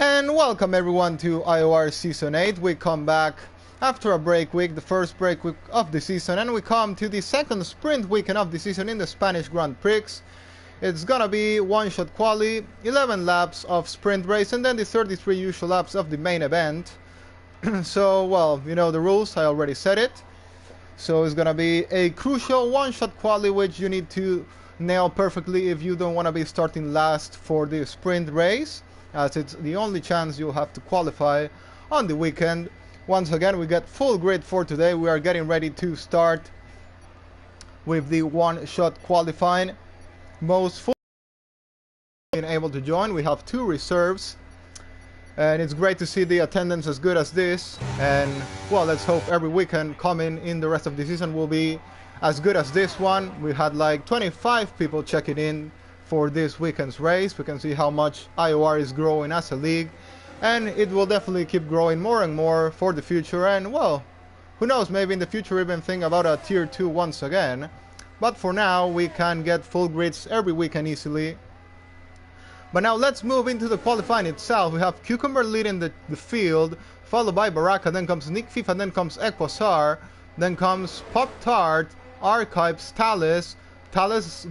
And welcome everyone to IOR Season 8. We come back after a break week, the first break week of the season, and we come to the second sprint weekend of the season in the Spanish Grand Prix. It's gonna be one-shot quali, 11 laps of sprint race, and then the 33 usual laps of the main event. So, well, you know the rules, I already said it. So it's gonna be a crucial one-shot quali which you need to nail perfectly if you don't want to be starting last for the sprint race, as it's the only chance you'll have to qualify on the weekend. Once again, we get full grid for today. We are getting ready to start with the one-shot qualifying. Most full being able to join. We have 2 reserves, and it's great to see the attendance as good as this. And well, let's hope every weekend coming in the rest of the season will be as good as this one. We had like 25 people checking in for this weekend's race. We can see how much IOR is growing as a league, and it will definitely keep growing more and more for the future. And well, who knows, maybe in the future even think about a tier 2 once again. But for now, we can get full grids every weekend easily. But now let's move into the qualifying itself. We have Cucumber leading the field, followed by Baraka, then comes Nick FIFA, then comes Equasar, then comes Pop Tart, Archives, Thales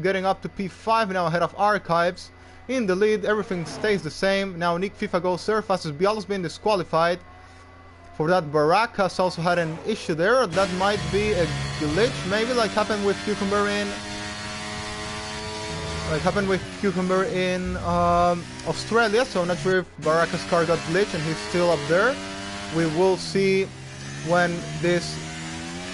getting up to P5 now ahead of Archives. In the lead, everything stays the same. Now Nick FIFA goes third, fastest Bial's been disqualified. For that, Baraka's also had an issue there. That might be a glitch, maybe like happened with Cucumber in Australia. So I'm not sure if Baraka's car got glitched and he's still up there. We will see when this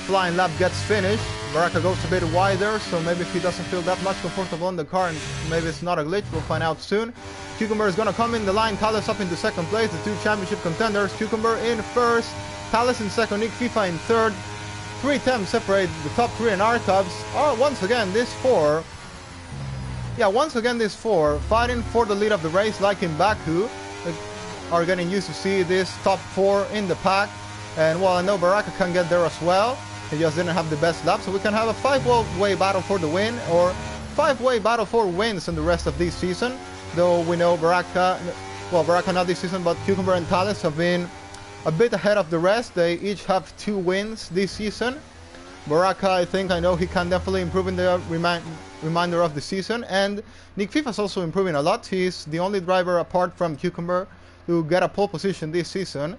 flying lap gets finished. Baraka goes a bit wider, so maybe if he doesn't feel that much comfortable in the car, and maybe it's not a glitch, we'll find out soon. Cucumber is gonna come in the line, Thales up into second place, the 2 championship contenders. Cucumber in first, Thales in second, Nick FIFA in third. 3 attempts separate the top 3 in Archives. Oh, once again these 4, fighting for the lead of the race, like in Baku. They are getting used to see this top 4 in the pack. And well, I know Baraka can get there as well. He just didn't have the best lap, so we can have a 5-way battle for the win, or 5-way battle for wins in the rest of this season. Though we know Baraka not this season, but Cucumber and Thales have been a bit ahead of the rest. They each have 2 wins this season. Baraka, I know he can definitely improve in the remainder of the season, and Nick FIFA is also improving a lot. He's the only driver apart from Cucumber to get a pole position this season.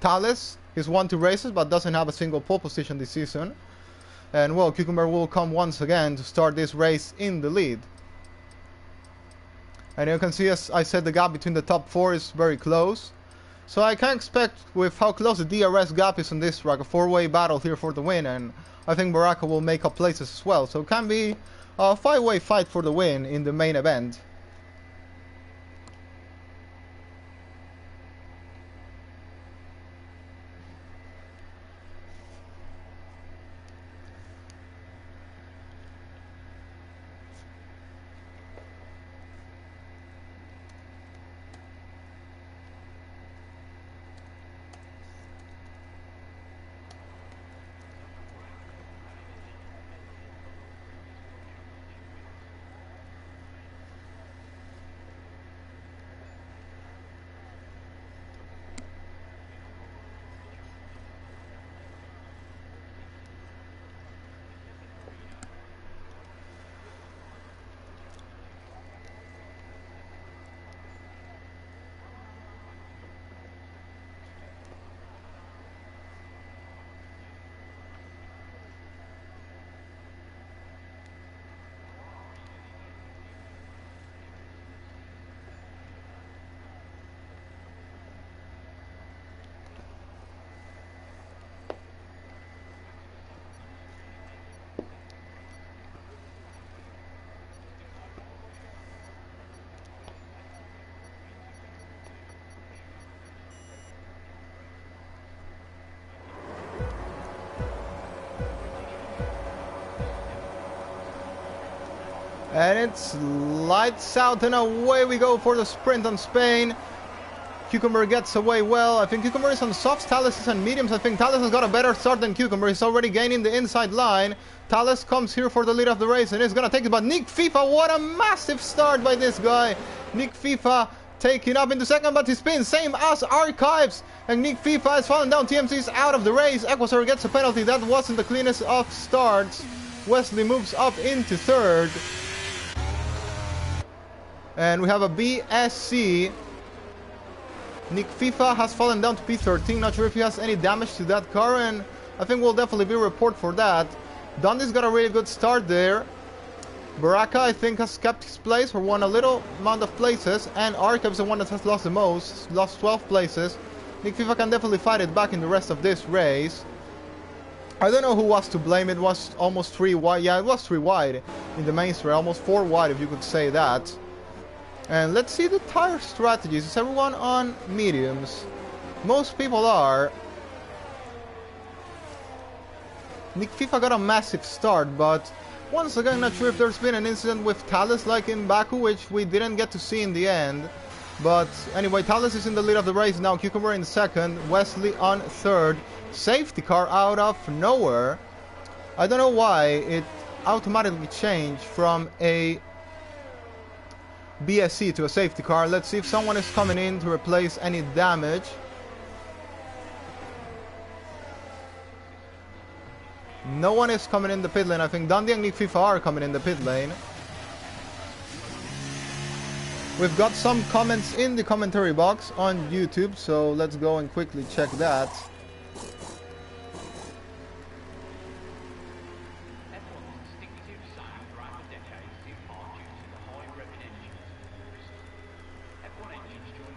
Thales, he's won 2 races but doesn't have a single pole position this season. And well, Cucumber will come once again to start this race in the lead. And you can see, as I said, the gap between the top 4 is very close. So I can expect, with how close the DRS gap is in this track, a 4-way battle here for the win. And I think Baraka will make up places as well. So it can be a 5-way fight for the win in the main event. And it's lights out and away we go for the sprint on Spain. Cucumber gets away well. I think Cucumber is on softs, Thales is on mediums. I think Thales has got a better start than Cucumber. He's already gaining the inside line. Thales comes here for the lead of the race and is gonna take it, but Nick FIFA, what a massive start by this guy. Nick FIFA taking up into second, but he spins, same as Archives. And Nick FIFA has fallen down. TMC's out of the race. Equasar gets a penalty. That wasn't the cleanest of starts. Wesley moves up into third. And we have a BSC. Nick FIFA has fallen down to P13. Not sure if he has any damage to that car, and I think we'll definitely be a report for that. Dundee's got a really good start there. Baraka, I think, has kept his place or won a little amount of places, and Archives is the one that has lost the most, lost 12 places. Nick FIFA can definitely fight it back in the rest of this race. I don't know who was to blame. It was almost 3 wide. Yeah, it was 3 wide in the main straight, almost 4 wide if you could say that. And let's see the tire strategies. Is everyone on mediums? Most people are. Nick FIFA got a massive start, but once again, not sure if there's been an incident with Thales like in Baku, which we didn't get to see in the end. But anyway, Thales is in the lead of the race now. Cucumber in second, Wesley on third. Safety car out of nowhere. I don't know why it automatically changed from a BSC to a safety car. Let's see if someone is coming in to replace any damage. No one is coming in the pit lane. I think Dundee and Nick FIFA are coming in the pit lane. We've got some comments in the commentary box on YouTube, so let's go and quickly check that.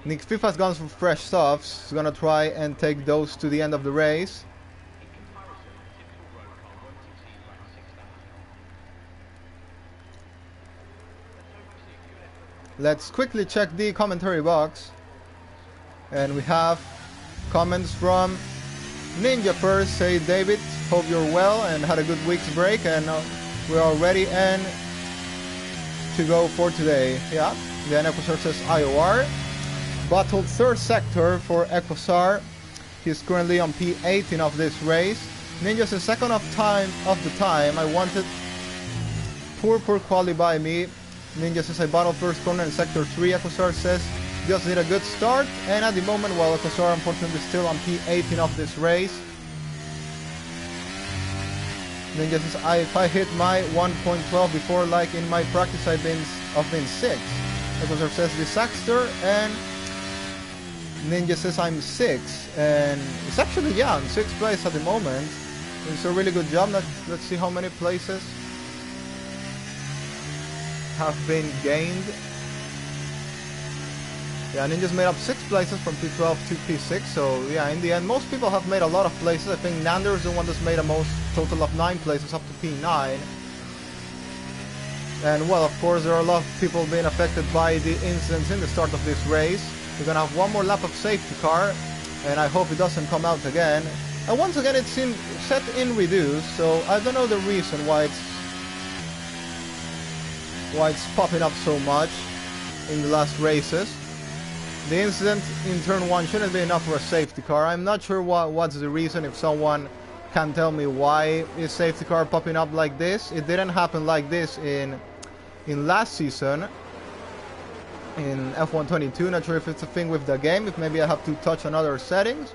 Nick FIFA has gone for fresh softs. He's gonna try and take those to the end of the race. Let's quickly check the commentary box. And we have comments from Ninja first. Say, David, hope you're well and had a good week's break, and we're all ready and to go for today. Yeah, then Equasar says IOR. Battled third sector for Equasar. He's currently on P18 of this race. Ninja says second of the time. I wanted poor quali by me. Ninja says I battled first corner in sector 3. Equasar says just need a good start, and at the moment, well, Equasar unfortunately is still on P18 of this race. Ninja says if I hit my 1.12 before, like in my practice, I've been 6. Equasar says disaster, and Ninja says I'm 6, and it's actually, yeah, in 6th place at the moment. It's a really good job. Let's see how many places have been gained. Yeah, Ninja's made up 6 places from P12 to P6, so yeah, in the end, most people have made a lot of places. I think Nander is the one that's made a most total of 9 places, up to P9. And well, of course, there are a lot of people being affected by the incidents in the start of this race. We're gonna have one more lap of safety car, and I hope it doesn't come out again. And once again, it's set in reduce, so I don't know the reason why it's popping up so much in the last races. The incident in turn 1 shouldn't be enough for a safety car. I'm not sure what's the reason. If someone can tell me why is safety car popping up like this. It didn't happen like this in last season in F122. Not sure if it's a thing with the game, if maybe I have to touch on other settings.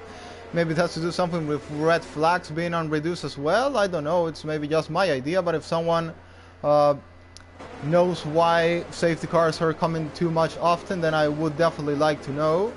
Maybe it has to do something with red flags being on reduce as well. I don't know, it's maybe just my idea, but if someone knows why safety cars are coming too much often, then I would definitely like to know.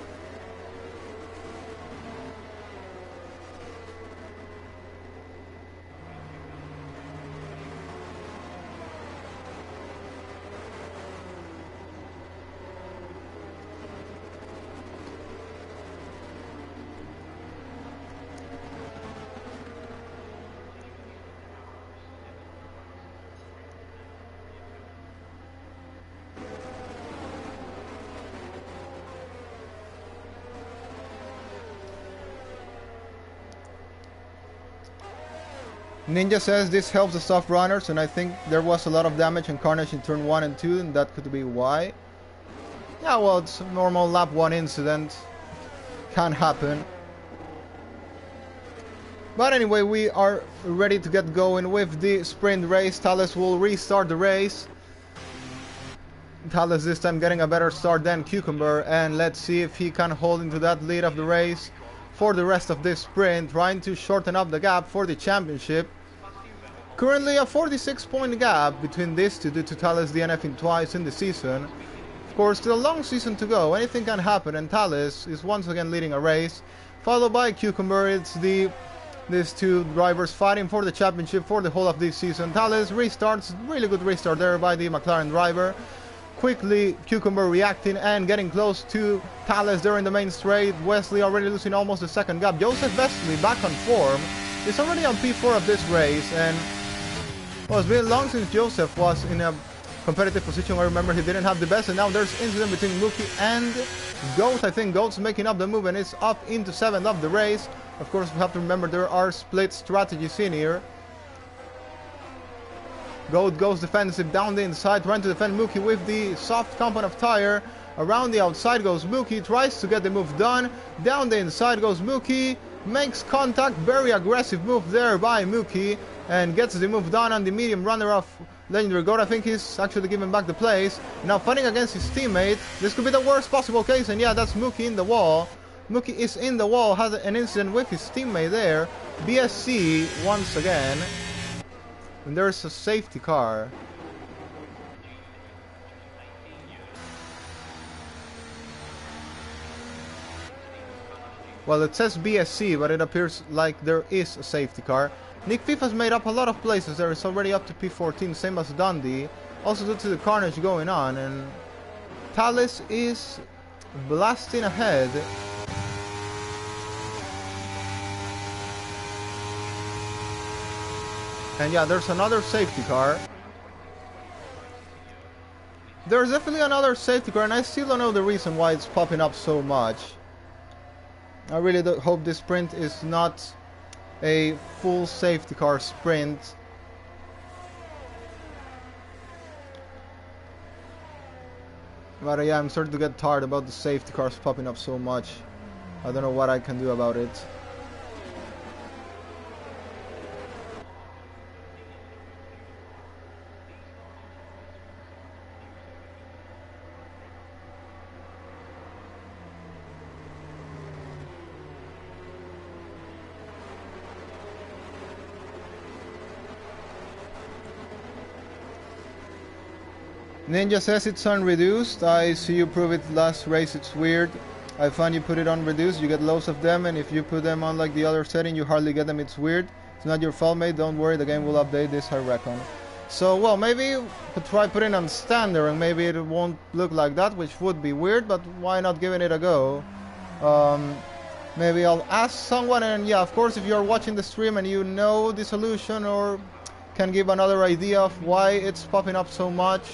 Ninja says this helps the soft runners, and I think there was a lot of damage and carnage in turn 1 and 2, and that could be why. Yeah, well, it's a normal lap 1 incident. Can happen. But anyway, we are ready to get going with the sprint race. Thales will restart the race. Thales this time getting a better start than Cucumber, and let's see if he can hold into that lead of the race for the rest of this sprint, trying to shorten up the gap for the championship. Currently a 46-point gap between these two due to Thales DNFing twice in the season. Of course, still a long season to go, anything can happen, and Thales is once again leading a race, followed by Cucumber. It's these two drivers fighting for the championship for the whole of this season. Thales restarts, really good restart there by the McLaren driver. Quickly, Cucumber reacting and getting close to Thales there in the main straight. Wesley already losing almost the second gap. Joseph Wesley back on form. He's already on P4 of this race, and well, it's been long since Joseph was in a competitive position. I remember he didn't have the best, and now there's incident between Mookie and Goat. I think Goat's making up the move and it's up into 7th of the race. Of course, we have to remember there are split strategies in here. Goat goes defensive down the inside, trying to defend Mookie with the soft compound of tire. Around the outside goes Mookie, tries to get the move done. Down the inside goes Mookie, makes contact, very aggressive move there by Mookie, and gets the move done on the medium runner of Legendary Goat. I think he's actually giving back the place. Now fighting against his teammate. This could be the worst possible case, and yeah, that's Mookie in the wall. Mookie is in the wall, has an incident with his teammate there. BSC once again. And there's a safety car. Well, it says BSC, but it appears like there is a safety car. Nick Fifth has made up a lot of places there. It's already up to P14, same as Dundee. Also due to the carnage going on, and Thales is blasting ahead. And yeah, there's another safety car. There's definitely another safety car, and I still don't know the reason why it's popping up so much. I really hope this sprint is not a full safety car sprint. But yeah, I'm starting to get tired about the safety cars popping up so much. I don't know what I can do about it. Ninja says it's on reduced. I see you prove it last race. It's weird. I found you put it on reduced, you get loads of them, and if you put them on like the other setting, you hardly get them. It's weird. It's not your fault, mate. Don't worry, the game will update this, I reckon. So, well, maybe we try putting on standard, and maybe it won't look like that, which would be weird, but why not giving it a go? Maybe I'll ask someone, and yeah, of course, if you're watching the stream and you know the solution or can give another idea of why it's popping up so much,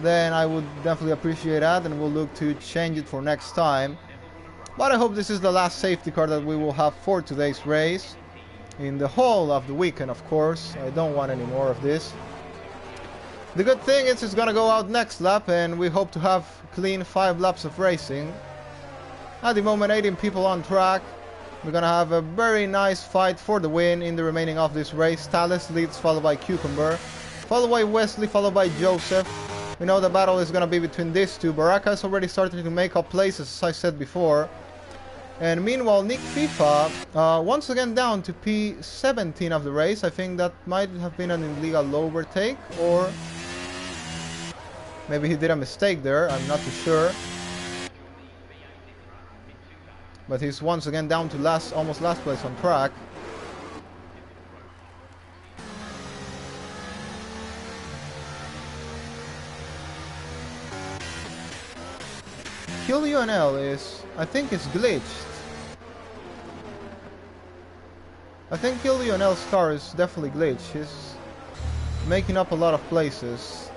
then I would definitely appreciate that, and we'll look to change it for next time. But I hope this is the last safety car that we will have for today's race. In the whole of the weekend, of course. I don't want any more of this. The good thing is it's gonna go out next lap, and we hope to have clean 5 laps of racing. At the moment, 18 people on track. We're gonna have a very nice fight for the win in the remaining of this race. Thales leads, followed by Cucumber, followed by Wesley, followed by Joseph. We know the battle is going to be between these two. Baraka is already starting to make up places, as I said before. And meanwhile, Nick FIFA, once again down to P17 of the race. I think that might have been an illegal overtake, or maybe he did a mistake there. I'm not too sure. But he's once again down to almost last place on track. Kill UNL is, I think it's glitched. I think Kill UNL's car is definitely glitched. He's making up a lot of places.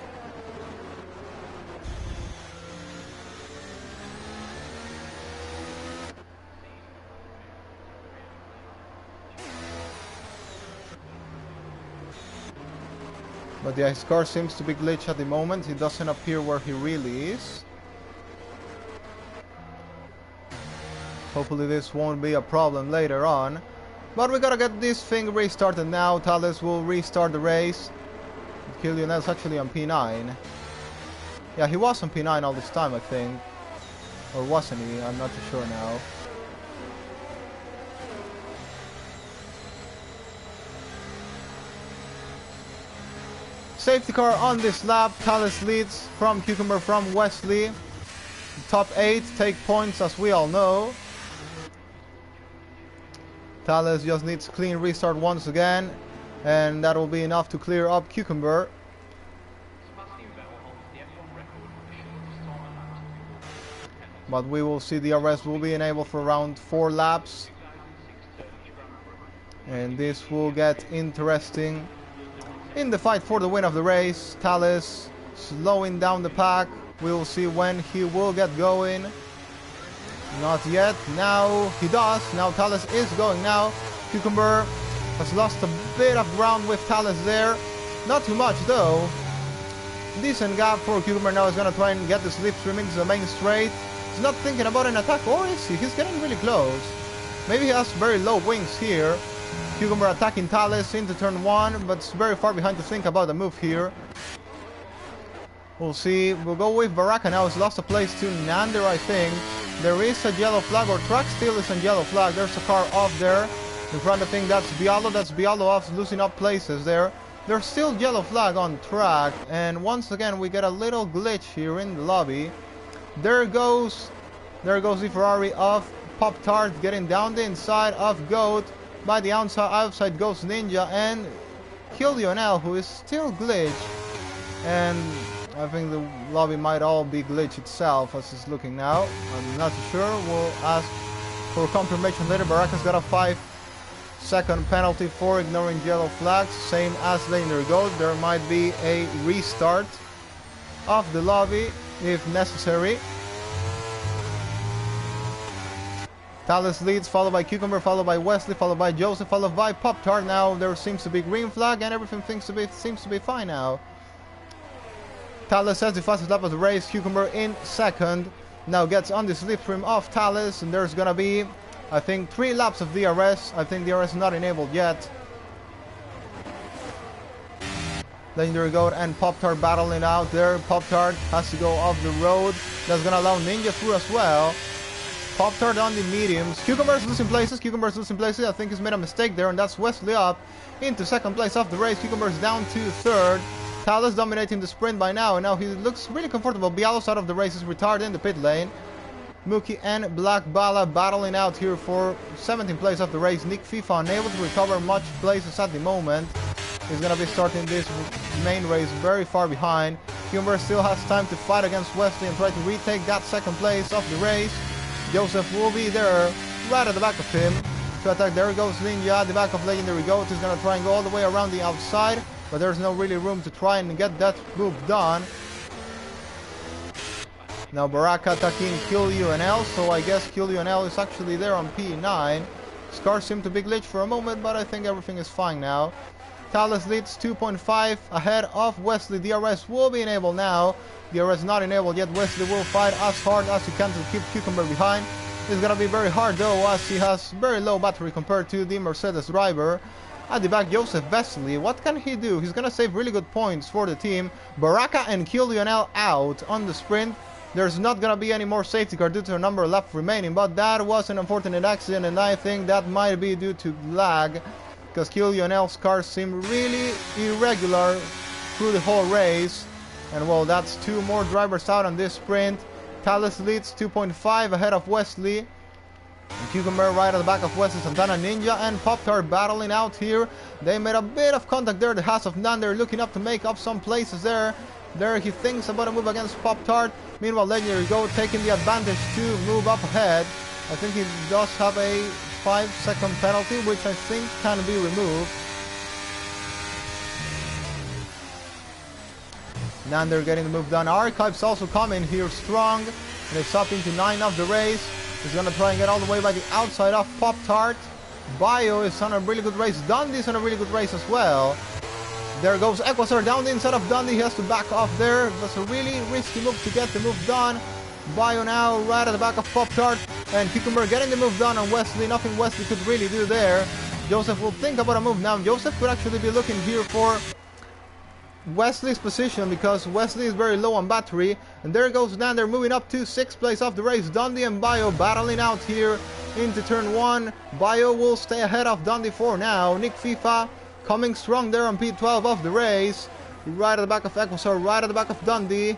But yeah, his car seems to be glitched at the moment. He doesn't appear where he really is. Hopefully this won't be a problem later on. But we gotta get this thing restarted now. Thales will restart the race. Killian is actually on P9. Yeah, he was on P9 all this time, I think. Or wasn't he? I'm not too sure now. Safety car on this lap. Thales leads from Cucumber from Wesley. Top 8 take points, as we all know. Thales just needs clean restart once again, and that will be enough to clear up Cucumber. But we will see the arrest will be enabled for around 4 laps. And this will get interesting in the fight for the win of the race. Thales slowing down the pack. We will see when he will get going. Not yet. Now he does. Now Thales is going now. Cucumber has lost a bit of ground with Thales there. Not too much though. Decent gap for Cucumber. Now he's going to try and get the slipstream into the main straight. He's not thinking about an attack, or is he? He's getting really close. Maybe he has very low wings here. Cucumber attacking Thales into turn 1, but it's very far behind to think about the move here. We'll see. We'll go with Baraka now. He's lost a place to Nander, I think. There is a yellow flag, or track still is a yellow flag. There's a car off there. In front, I think that's Bialo. That's Bialo off, losing up places there. There's still yellow flag on track. And once again, we get a little glitch here in the lobby. There goes the Ferrari of Pop-Tart getting down the inside of Goat. By the outside goes Ninja and Kill Lionel, who is still glitched. And I think the lobby might all be glitch itself as it's looking now. I'm not sure. We'll ask for confirmation later. Baraka's got a 5-second penalty for ignoring yellow flags, same as Legendary Goat. There might be a restart of the lobby if necessary. Thales leads, followed by Cucumber, followed by Wesley, followed by Joseph, followed by Pop-Tart. Now there seems to be green flag and everything seems to be fine now. Thales has the fastest lap of the race. Cucumber in second. Now gets on the slipstream of Thales, and there's gonna be, I think, 3 laps of DRS. I think DRS is not enabled yet. Legendary Goat and Pop-Tart battling out there. Pop-Tart has to go off the road. That's gonna allow Ninja through as well. Pop-Tart on the mediums. Cucumber's losing places. I think he's made a mistake there, and that's Wesley up into second place of the race. Cucumber's down to third. Thales dominating the sprint by now, and now he looks really comfortable. Bialo's out of the race, is retired in the pit lane. Mookie and Black Bala battling out here for 17th place of the race. Nick FIFA unable to recover much places at the moment. He's going to be starting this main race very far behind. Cucumber still has time to fight against Wesley and try to retake that second place of the race. Joseph will be there right at the back of him to attack. There goes Ninja at the back of Legendary Goat. He's going to try and go all the way around the outside, but there's no really room to try and get that move done. Now Baraka attacking Kill UNL, so I guess Kill UNL is actually there on P9. Scars seem to be glitched for a moment, but I think everything is fine now. Thales leads 2.5 ahead of Wesley. DRS will be enabled now. DRS not enabled yet. Wesley will fight as hard as he can to keep Cucumber behind. It's gonna be very hard though, as he has very low battery compared to the Mercedes driver. At the back, Joseph Vesely. What can he do? He's gonna save really good points for the team. Baraka and Kill Lionel out on the sprint. There's not gonna be any more safety car due to a number of laps remaining, but that was an unfortunate accident, and I think that might be due to lag, because Kill Lionel's cars seem really irregular through the whole race. And well, that's 2 more drivers out on this sprint. Thales leads 2.5 ahead of Wesley. And Cucumber right at the back of Wesley. Santana, Ninja and Pop-Tart battling out here. They made a bit of contact there. The House of Nander looking up to make up some places there. There he thinks about a move against Pop-Tart. Meanwhile, Legendary Goat taking the advantage to move up ahead. I think he does have a 5-second penalty, which I think can be removed. Nander getting the move done. Archives also coming here strong, and it's up into 9 of the race. He's gonna try and get all the way by the outside of Pop-Tart. Bio is on a really good race. Dundee's on a really good race as well. There goes Equasar down the inside of Dundee. He has to back off there. That's a really risky move to get the move done. Bio now right at the back of Pop-Tart, and Cucumber getting the move done on Wesley. Nothing Wesley could really do there. Joseph will think about a move now. Joseph could actually be looking here for Wesley's position because Wesley is very low on battery. And there goes Nander moving up to 6th place of the race. Dundee and Bio battling out here into turn 1. Bio will stay ahead of Dundee for now. Nick FIFA coming strong there on P12 of the race. Right at the back of Equusar, right at the back of Dundee.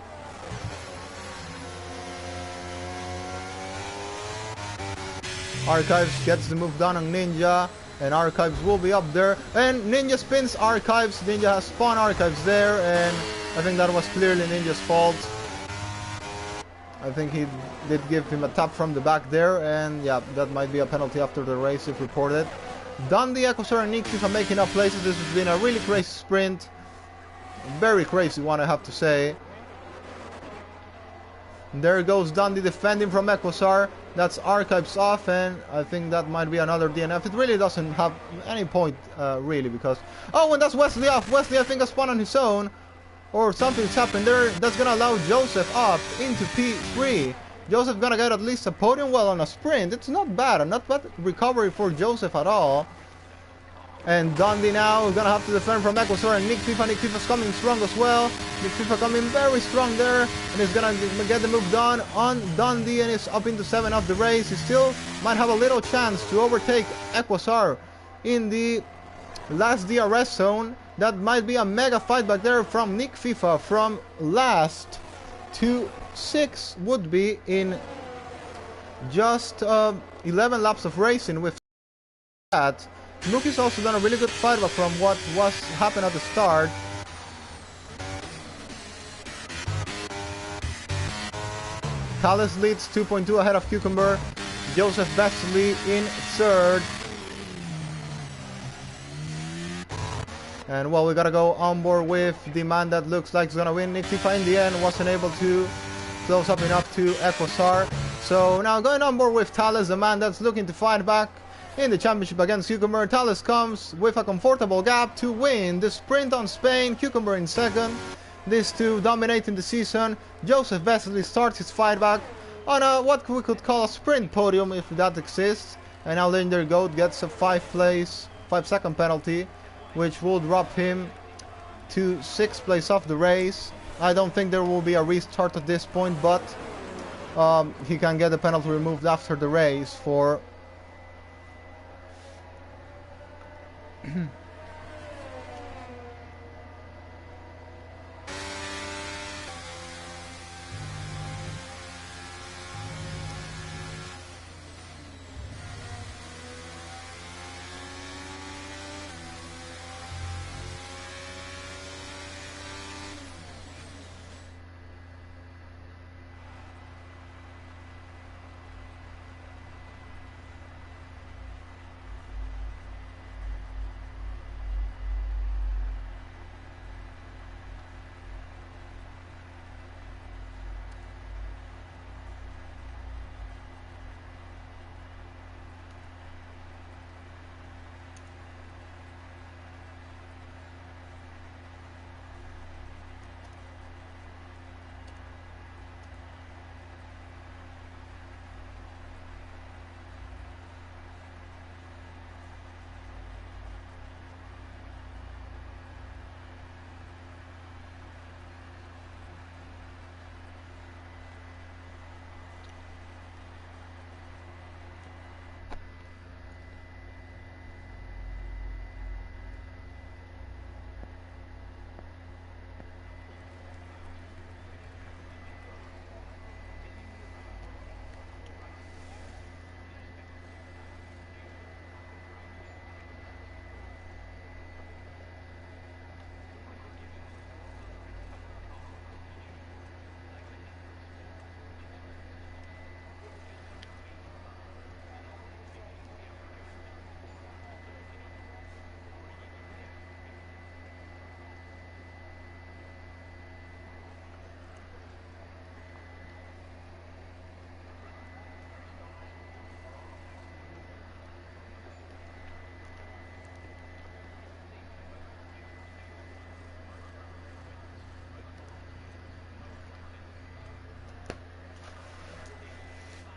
Archives gets the move done on Ninja, and Archives will be up there. And Ninja spins Archives. Ninja has spun Archives there, and I think that was clearly Ninja's fault. I think he did give him a tap from the back there, and yeah, that might be a penalty after the race if reported. Dundee, Equusar, and Nick FIFA making up places. This has been a really crazy sprint. Very crazy one, I have to say. There goes Dundee defending from Equusar. That's Archives off, and I think that might be another DNF. It really doesn't have any point, really, because... Oh, and that's Wesley off. Wesley, I think, has spun on his own. Or something's happened there. That's going to allow Joseph up into P3. Joseph going to get at least a podium well on a sprint. It's not bad. Not bad recovery for Joseph at all. And Dundee now is going to have to defend from Equusar, and Nick FIFA. Nick FIFA's coming strong as well. Nick FIFA coming very strong there, and he's going to get the move done on Dundee, and is up into 7 of the race. He still might have a little chance to overtake Equusar in the last DRS zone. That might be a mega fight back there from Nick FIFA. From last to 6 would be in just 11 laps of racing. With that, Mookie's also done a really good fight back from what was happened at the start. Thales leads 2.2 ahead of Cucumber. Joseph Vesely in 3rd. And well, we gotta go on board with the man that looks like he's gonna win. Nick FIFA in the end wasn't able to close up enough to Equusar. So now going on board with Thales, the man that's looking to fight back in the championship against Cucumber. Thales comes with a comfortable gap to win the sprint on Spain. Cucumber in 2nd. These two dominating the season. Joseph Vesely starts his fight back on a, what we could call a sprint podium, if that exists. And now Legendary Goat gets a 5-second penalty, which will drop him to 6th place of the race. I don't think there will be a restart at this point, but he can get the penalty removed after the race for...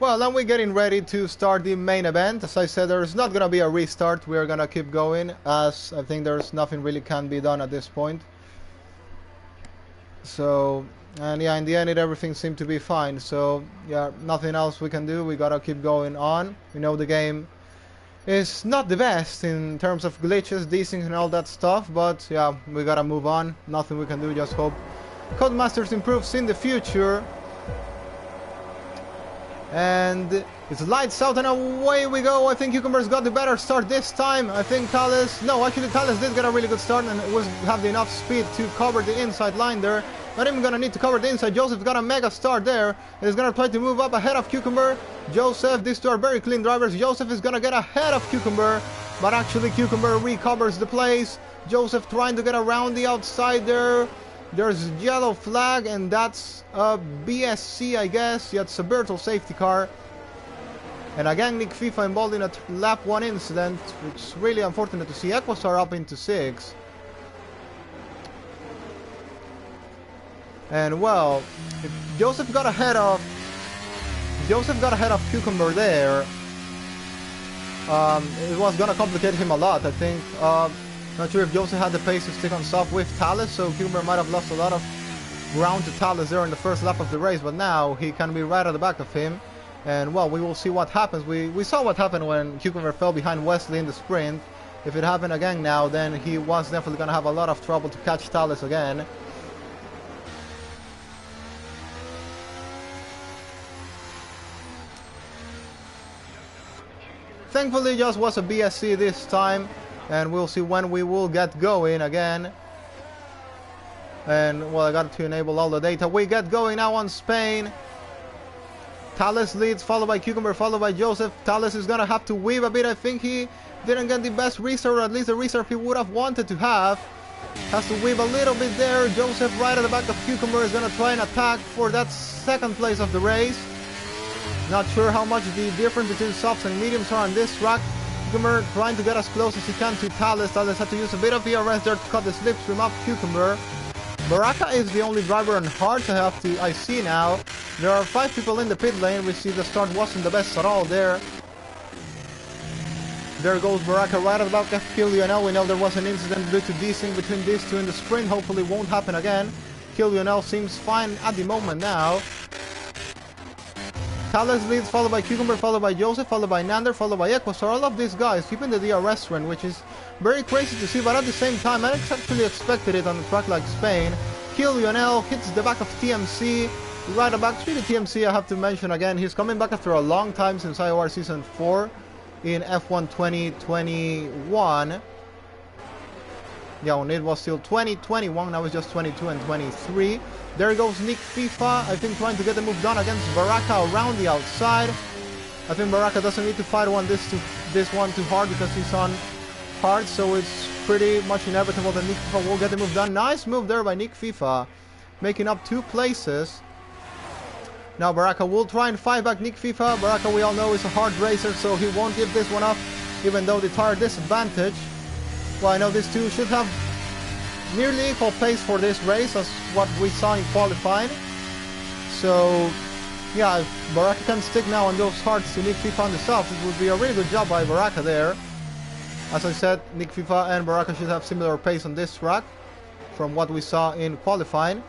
Well, then we're getting ready to start the main event. As I said, there's not going to be a restart. We are going to keep going, as I think there's nothing really can be done at this point. So, and yeah, in the end everything seemed to be fine. So yeah, nothing else we can do. We gotta keep going on. We know the game is not the best in terms of glitches, desyncs and all that stuff, but yeah, we gotta move on. Nothing we can do, just hope Codemasters improves in the future. And it's lights out and away we go. I think Cucumber's got the better start this time. I think Thales, no, actually Thales did get a really good start and was have enough speed to cover the inside line there. Not even gonna need to cover the inside. Joseph's got a mega start there. He's gonna try to move up ahead of Cucumber. Joseph, these two are very clean drivers. Joseph is gonna get ahead of Cucumber, but actually Cucumber recovers the place. Joseph trying to get around the outside there. There's yellow flag, and that's a BSC, I guess. Yeah, it's a virtual safety car. And again, Nick FIFA involved in a lap 1 incident, which is really unfortunate to see. Equastar up into 6. And well, if Joseph got ahead of Cucumber there, it was gonna complicate him a lot, I think. Not sure if Joseph had the pace to stick on soft with Thales, so Cucumber might have lost a lot of ground to Thales there in the first lap of the race, but now he can be right at the back of him. And well, we will see what happens. We saw what happened when Cucumber fell behind Wesley in the sprint. If it happened again now, then he was definitely gonna have a lot of trouble to catch Thales again. Thankfully, just was a BSC this time. And we'll see when we will get going again. And well, I got to enable all the data. We get going now on Spain. Thales leads, followed by Cucumber, followed by Joseph. Thales is gonna have to weave a bit. I think he didn't get the best restart, or at least the restart he would have wanted to have. Has to weave a little bit there. Joseph right at the back of Cucumber is gonna try and attack for that second place of the race. Not sure how much the difference between softs and mediums are on this track. Cucumber trying to get as close as he can to Thales. Thales had to use a bit of ERS there to cut the slipstream off Cucumber. Baraka is the only driver on hards I see now. There are 5 people in the pit lane. We see the start wasn't the best at all there. There goes Baraka right at the back of Lionel. We know there was an incident due to desync between these two in the sprint. Hopefully it won't happen again. Lionel seems fine at the moment now. Thales leads, followed by Cucumber, followed by Joseph, followed by Nander, followed by Equastar. All of these guys keeping the DRS trend, which is very crazy to see, but at the same time, I actually expected it on a track like Spain. Lionel hits the back of TMC, right back through the TMC. I have to mention again, he's coming back after a long time since IOR Season 4 in F1 2021. Yeah, when it was still 2021, now it's just 22 and 23. There goes Nick FIFA, I think trying to get the move done against Baraka around the outside. I think Baraka doesn't need to fight this one too hard because he's on hard, so it's pretty much inevitable that Nick FIFA will get the move done. Nice move there by Nick FIFA, making up 2 places. Now Baraka will try and fight back Nick FIFA. Baraka, we all know, is a hard racer, so he won't give this one up, even though the tire disadvantage. Well, I know these two should have nearly equal pace for this race as what we saw in qualifying. So, yeah, if Baraka can stick now on those hards to Nick FIFA on the soft, it would be a really good job by Baraka there. As I said, Nick FIFA and Baraka should have similar pace on this track from what we saw in qualifying.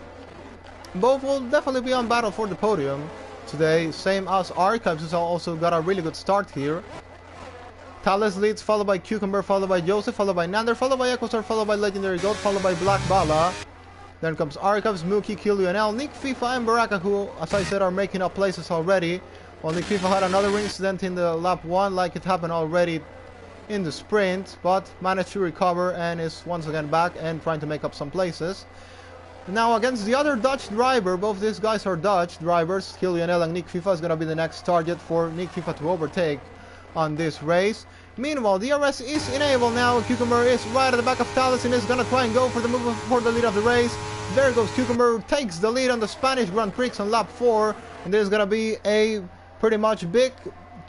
Both will definitely be on battle for the podium today, same as Archives, who's also got a really good start here. Thales leads, followed by Cucumber, followed by Joseph, followed by Nander, followed by Equastar, followed by Legendary Goat, followed by Black Bala. Then comes Archives, Mookie, Lionel, Nick FIFA and Baraka, who, as I said, are making up places already. Well, Nick FIFA had another incident in the lap 1, like it happened already in the sprint, but managed to recover and is once again back and trying to make up some places. Now against the other Dutch driver, both these guys are Dutch drivers. Lionel and Nick FIFA is going to be the next target for Nick FIFA to overtake on this race. Meanwhile, DRS is enabled now. Cucumber is right at the back of Thales and is gonna try and go for the move for the lead of the race. There goes Cucumber, takes the lead on the Spanish Grand Prix on lap 4, and there's gonna be a pretty much big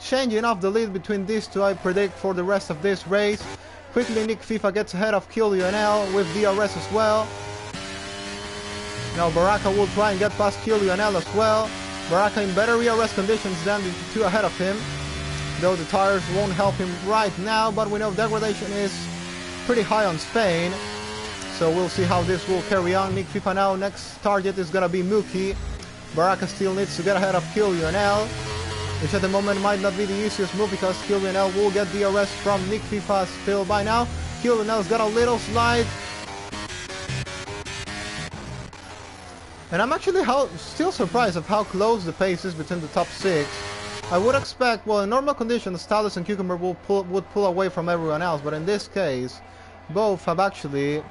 changing of the lead between these two, I predict, for the rest of this race. Quickly Nick FIFA gets ahead of Lionel with DRS as well. Now Baraka will try and get past Lionel as well. Baraka in better ERS conditions than the two ahead of him, though the tires won't help him right now, but we know degradation is pretty high on Spain, So we'll see how this will carry on. Nick FIFA now, next target is gonna be Mookie. Baraka still needs to get ahead of Kill Lionel, which at the moment might not be the easiest move because Kill Lionel will get DRS from Nick FIFA still by now. Kill Lionel's got a little slide. And I'm actually still surprised of how close the pace is between the top 6. I would expect, well, in normal conditions, Talus and Cucumber would pull away from everyone else, but in this case, both have actually,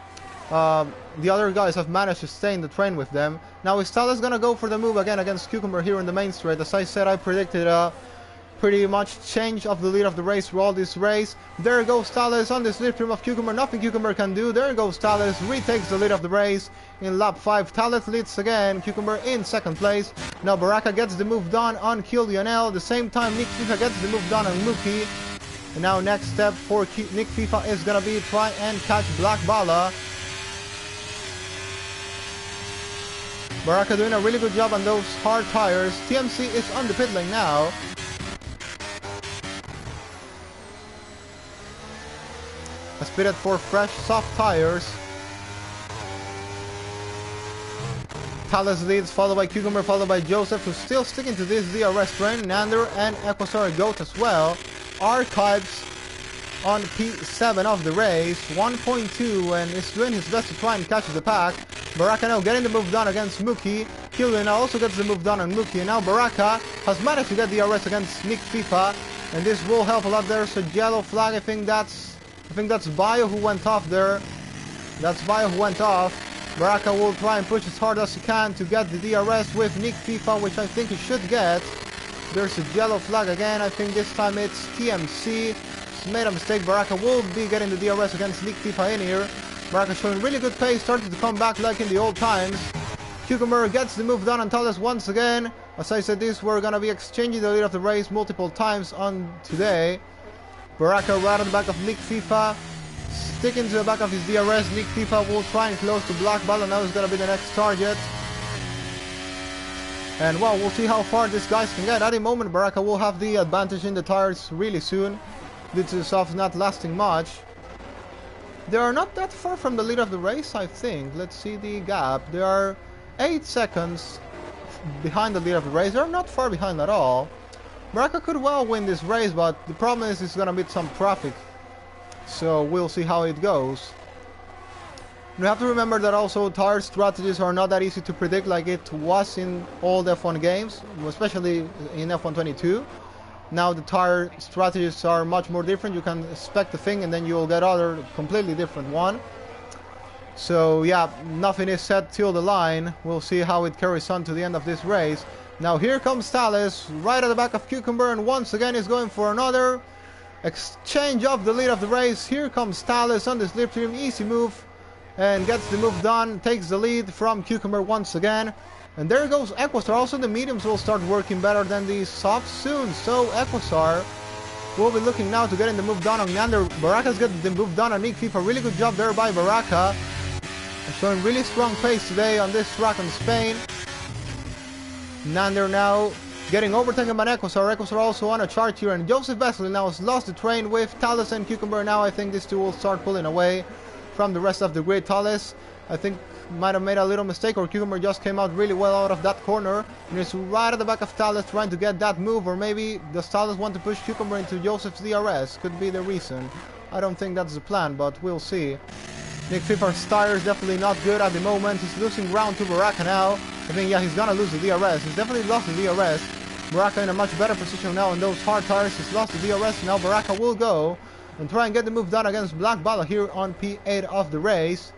the other guys have managed to stay in the train with them. Now is Talus gonna go for the move again against Cucumber here in the main straight? As I said, I predicted a pretty much change of the lead of the race through all this race. There goes Talus on the slipstream of Cucumber, nothing Cucumber can do. There goes Talus, retakes the lead of the race in lap 5. Talus leads again, Cucumber in second place. Now Baraka gets the move done on Kill Lionel. At the same time, Nick FIFA gets the move done on Mookie. And now next step for Nick FIFA is gonna be try and catch Black Bala. Baraka doing a really good job on those hard tires. TMC is on the pit lane now. Has pitted for fresh, soft tires. Talus leads, followed by Cucumber, followed by Joseph, who's still sticking to this DRS train. Nander and Equasar Goat as well. Archives on P7 of the race, 1.2, and is doing his best to try and catch the pack. Baraka now getting the move done against Mookie. Killian also gets the move done on Mookie, and now Baraka has managed to get the DRS against Nick FIFA, and this will help a lot. There's a yellow flag. I think that's Bio who went off there. That's Bio who went off. Baraka will try and push as hard as he can to get the DRS with Nick FIFA, which I think he should get. There's a yellow flag again. I think this time it's TMC. He's made a mistake. Baraka will be getting the DRS against Nick FIFA in here. Baraka showing really good pace, starting to come back like in the old times. Cucumber gets the move done on Talus once again. As I said, we're gonna be exchanging the lead of the race multiple times on today. Baraka right on the back of Nick FIFA, sticking to the back of his DRS. Nick FIFA will try and close to Black Ball, and now is gonna be the next target. And well, we'll see how far these guys can get. At the moment, Baraka will have the advantage in the tires really soon, due to the softs not lasting much. They are not that far from the lead of the race, I think. Let's see the gap. They are 8 seconds behind the lead of the race. They're not far behind at all. Baraka could well win this race, but the problem is it's gonna meet some traffic. So we'll see how it goes. You have to remember that also tire strategies are not that easy to predict like it was in old F1 games, especially in F1 22. Now the tire strategies are much more different. You can expect a thing and then you'll get other completely different one. So yeah, nothing is set till the line. We'll see how it carries on to the end of this race. Now here comes Talus, right at the back of Cucumber, and once again he's going for another exchange of the lead of the race. Here comes Talus on the slipstream, easy move, and gets the move done, takes the lead from Cucumber once again. And there goes Equasar. Also the mediums will start working better than the softs soon. So Equasar will be looking now to getting the move done on Nander. Baraka's getting the move done on Nick FIFA. Really good job there by Baraka. Showing really strong pace today on this track in Spain. Nander now getting overtaken by Equasar. Equasar also on a chart here. And Joseph Vesely now has lost the train with Talus and Cucumber. Now I think these two will start pulling away from the rest of the grid. Talus, I think, might have made a little mistake, or Cucumber just came out really well out of that corner and is right at the back of Talus trying to get that move, or maybe does Talus want to push Cucumber into Joseph's DRS? Could be the reason. I don't think that's the plan, but we'll see. Nick FIFA's tires definitely not good at the moment. He's losing ground to Baraka now. I think, yeah, he's gonna lose the DRS. He's definitely lost the DRS. Baraka in a much better position now on those hard tires. He's lost the DRS. Now Baraka will go and try and get the move done against Black Bala here on P8 of the race.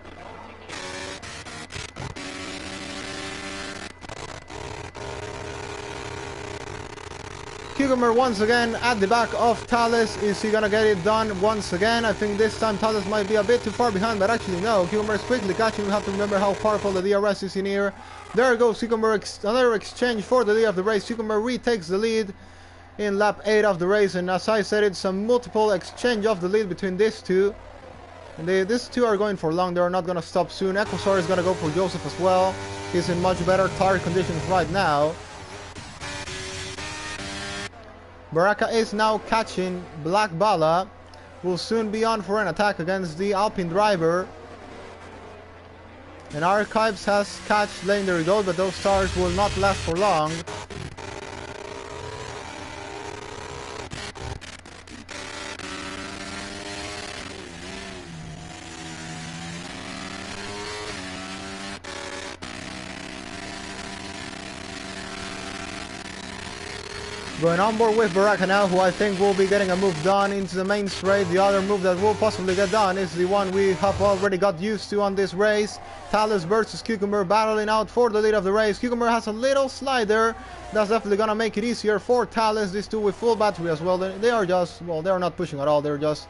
Cucumber once again at the back of Talus. Is he gonna get it done once again? I think this time Talus might be a bit too far behind, but actually no. Cucumber is quickly catching. We have to remember how powerful the DRS is in here. There goes Cucumber, another exchange for the lead of the race. Cucumber retakes the lead in lap 8 of the race, and as I said, it's a multiple exchange of the lead between these two. And these two are going for long. They're not gonna stop soon. Equasar is gonna go for Joseph as well. He's in much better tire conditions right now. Baraka is now catching Black Bala. Will soon be on for an attack against the Alpine driver. And Archives has catched Legendary Gold, but those stars will not last for long. Going on board with Baraka now, who I think will be getting a move done into the main straight. The other move that will possibly get done is the one we have already got used to on this race. Talus versus Cucumber battling out for the lead of the race. Cucumber has a little slider. That's definitely going to make it easier for Talus. These two with full battery as well. They are just, well, they're not pushing at all. They're just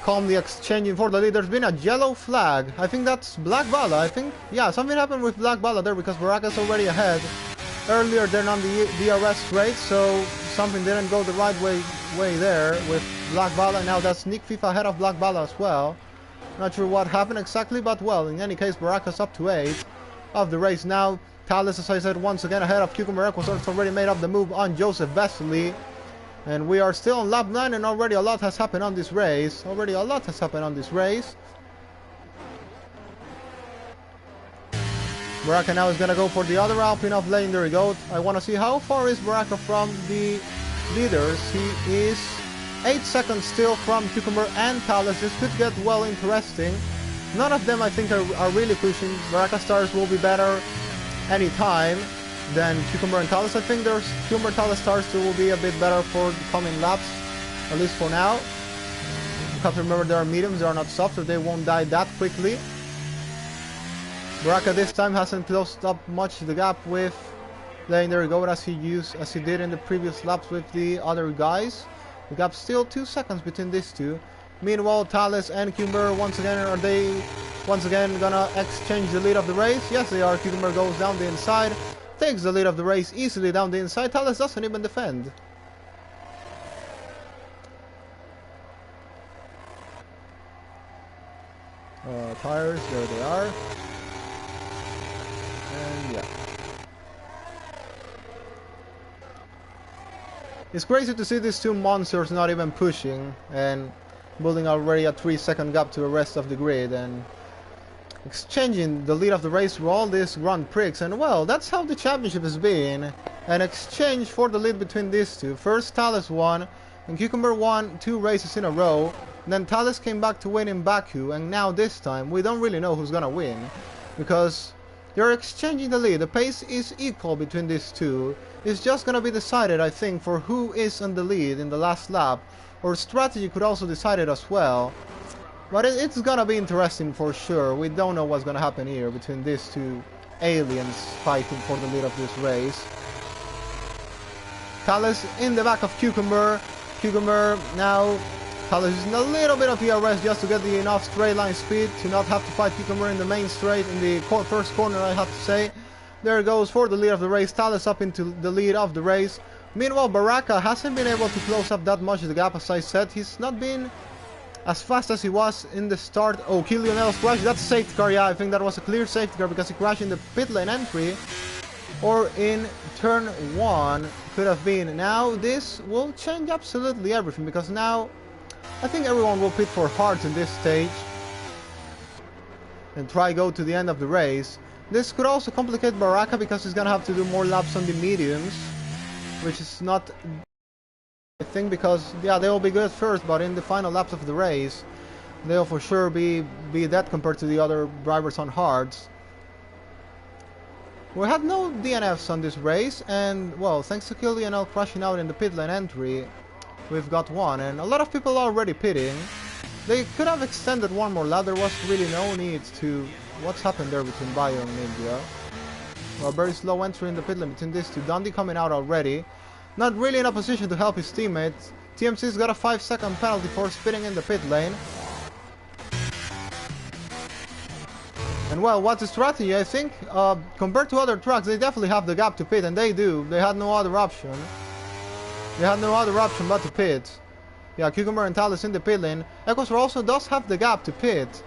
calmly exchanging for the lead. There's been a yellow flag. I think that's Black Bala. I think, yeah, something happened with Black Bala there because Baraka's already ahead. Earlier than on the DRS straight, so something didn't go the right way there with Black Bala. Now that's Nick FIFA ahead of Black Bala as well. Not sure what happened exactly, but well, in any case, Baraka's up to 8 of the race now. Talus, as I said, once again ahead of Cucumber. Equator's already made up the move on Joseph Vesely. And we are still on lap 9, and already a lot has happened on this race. Baraka now is going to go for the other Alpine of Legendary Goat. I want to see how far is Baraka from the leaders. He is 8 seconds still from Cucumber and Talus. This could get well interesting. None of them I think are really pushing. Baraka stars will be better anytime than Cucumber and Talus. I think there's Cucumber Talus stars will be a bit better for the coming laps, at least for now. You have to remember they are mediums, they are not soft, so they won't die that quickly. Baraka this time hasn't closed up much the gap with Legendary Goat as he did in the previous laps with the other guys. The gap's still 2 seconds between these two. Meanwhile, Talus and Cucumber once again gonna exchange the lead of the race? Yes, they are. Cucumber goes down the inside, takes the lead of the race easily down the inside. Talus doesn't even defend. Tires, there they are. And yeah. It's crazy to see these two monsters not even pushing and building already a 3-second gap to the rest of the grid and exchanging the lead of the race through all these Grand Prix. And well, that's how the championship has been. An exchange for the lead between these two. First Talus won and Cucumber won 2 races in a row. Then Talus came back to win in Baku, and now this time we don't really know who's gonna win because they're exchanging the lead. The pace is equal between these two. It's just gonna be decided, I think, for who is on the lead in the last lap. Or strategy could also decide it as well. But it's gonna be interesting for sure. We don't know what's gonna happen here between these two aliens fighting for the lead of this race. Talus in the back of Cucumber. Cucumber now. Talus using a little bit of ERS just to get the enough straight line speed to not have to fight Cucumber in the main straight in the first corner, I have to say. There goes for the lead of the race. Talus up into the lead of the race. Meanwhile, Baraka hasn't been able to close up that much of the gap, as I said. He's not been as fast as he was in the start. Oh, Lionel's crash. That's a safety car. Yeah, I think that was a clear safety car because he crashed in the pit lane entry. Or in turn 1 could have been. Now this will change absolutely everything because now I think everyone will pit for hards in this stage and try go to the end of the race. This could also complicate Baraka because he's gonna have to do more laps on the mediums, which is not I think because yeah, they will be good first, but in the final laps of the race they'll for sure be dead compared to the other drivers on hards. We had no DNFs on this race, and well, thanks to Lionel crashing out in the pit lane entry, we've got one, and a lot of people are already pitting. They could have extended one more lap. There was really no need to. What's happened there between Bio and Ninja? Well, very slow entry in the pit lane between these two. Dundee coming out already. Not really in a position to help his teammates. TMC's got a 5-second penalty for spitting in the pit lane. And well, what's the strategy? I think compared to other tracks, they definitely have the gap to pit, and they do. They had no other option. They had no other option but to pit. Yeah, Cucumber and Talus in the pit lane. Equator also does have the gap to pit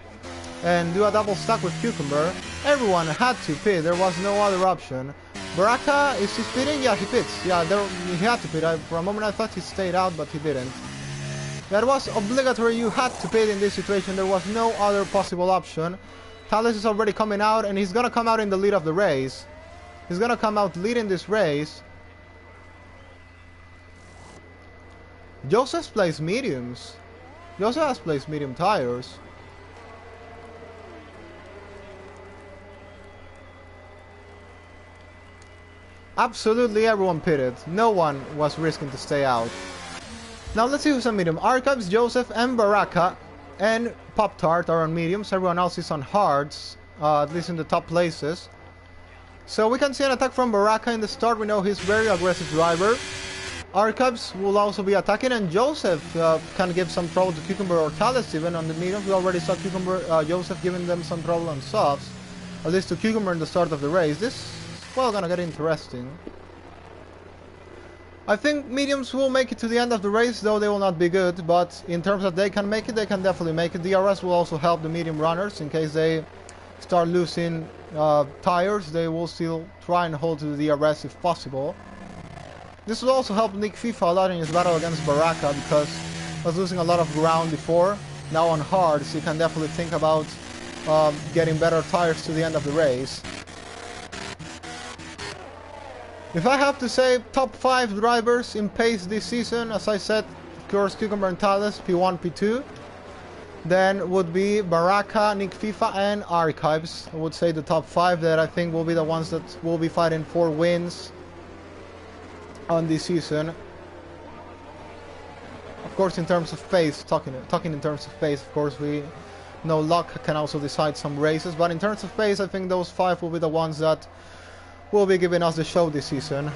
and do a double stack with Cucumber. Everyone had to pit. There was no other option. Baraka, is he pitting? Yeah, he pits. Yeah, he had to pit. For a moment I thought he stayed out, but he didn't. That was obligatory. You had to pit in this situation. There was no other possible option. Thales is already coming out, and he's gonna come out in the lead of the race. He's gonna come out leading this race. Joseph plays mediums. Joseph has placed medium tires. Absolutely everyone pitted. No one was risking to stay out. Now let's see who's on medium. Archives, Joseph, and Baraka, and Pop-Tart are on mediums. Everyone else is on hards, at least in the top places. So we can see an attack from Baraka in the start. We know he's very aggressive driver. Archives will also be attacking, and Joseph can give some trouble to Cucumber or Thales even on the mediums. We already saw Joseph giving them some trouble on softs, at least to Cucumber in the start of the race. This is, well, gonna get interesting. I think mediums will make it to the end of the race, though they will not be good, but in terms of they can make it, they can definitely make it. DRS will also help the medium runners in case they start losing tires. They will still try and hold to the DRS if possible. This will also help Nick FIFA a lot in his battle against Baraka, because he was losing a lot of ground before. Now on hards, he can definitely think about getting better tires to the end of the race. If I have to say top 5 drivers in pace this season, as I said, of course Cucumber and Thales, P1, P2. Then would be Baraka, Nick FIFA, and Archives. I would say the top 5 that I think will be the ones that will be fighting for wins on this season. Of course, in terms of pace, talking in terms of pace, of course, we know luck can also decide some races, but in terms of pace, I think those 5 will be the ones that will be giving us the show this season.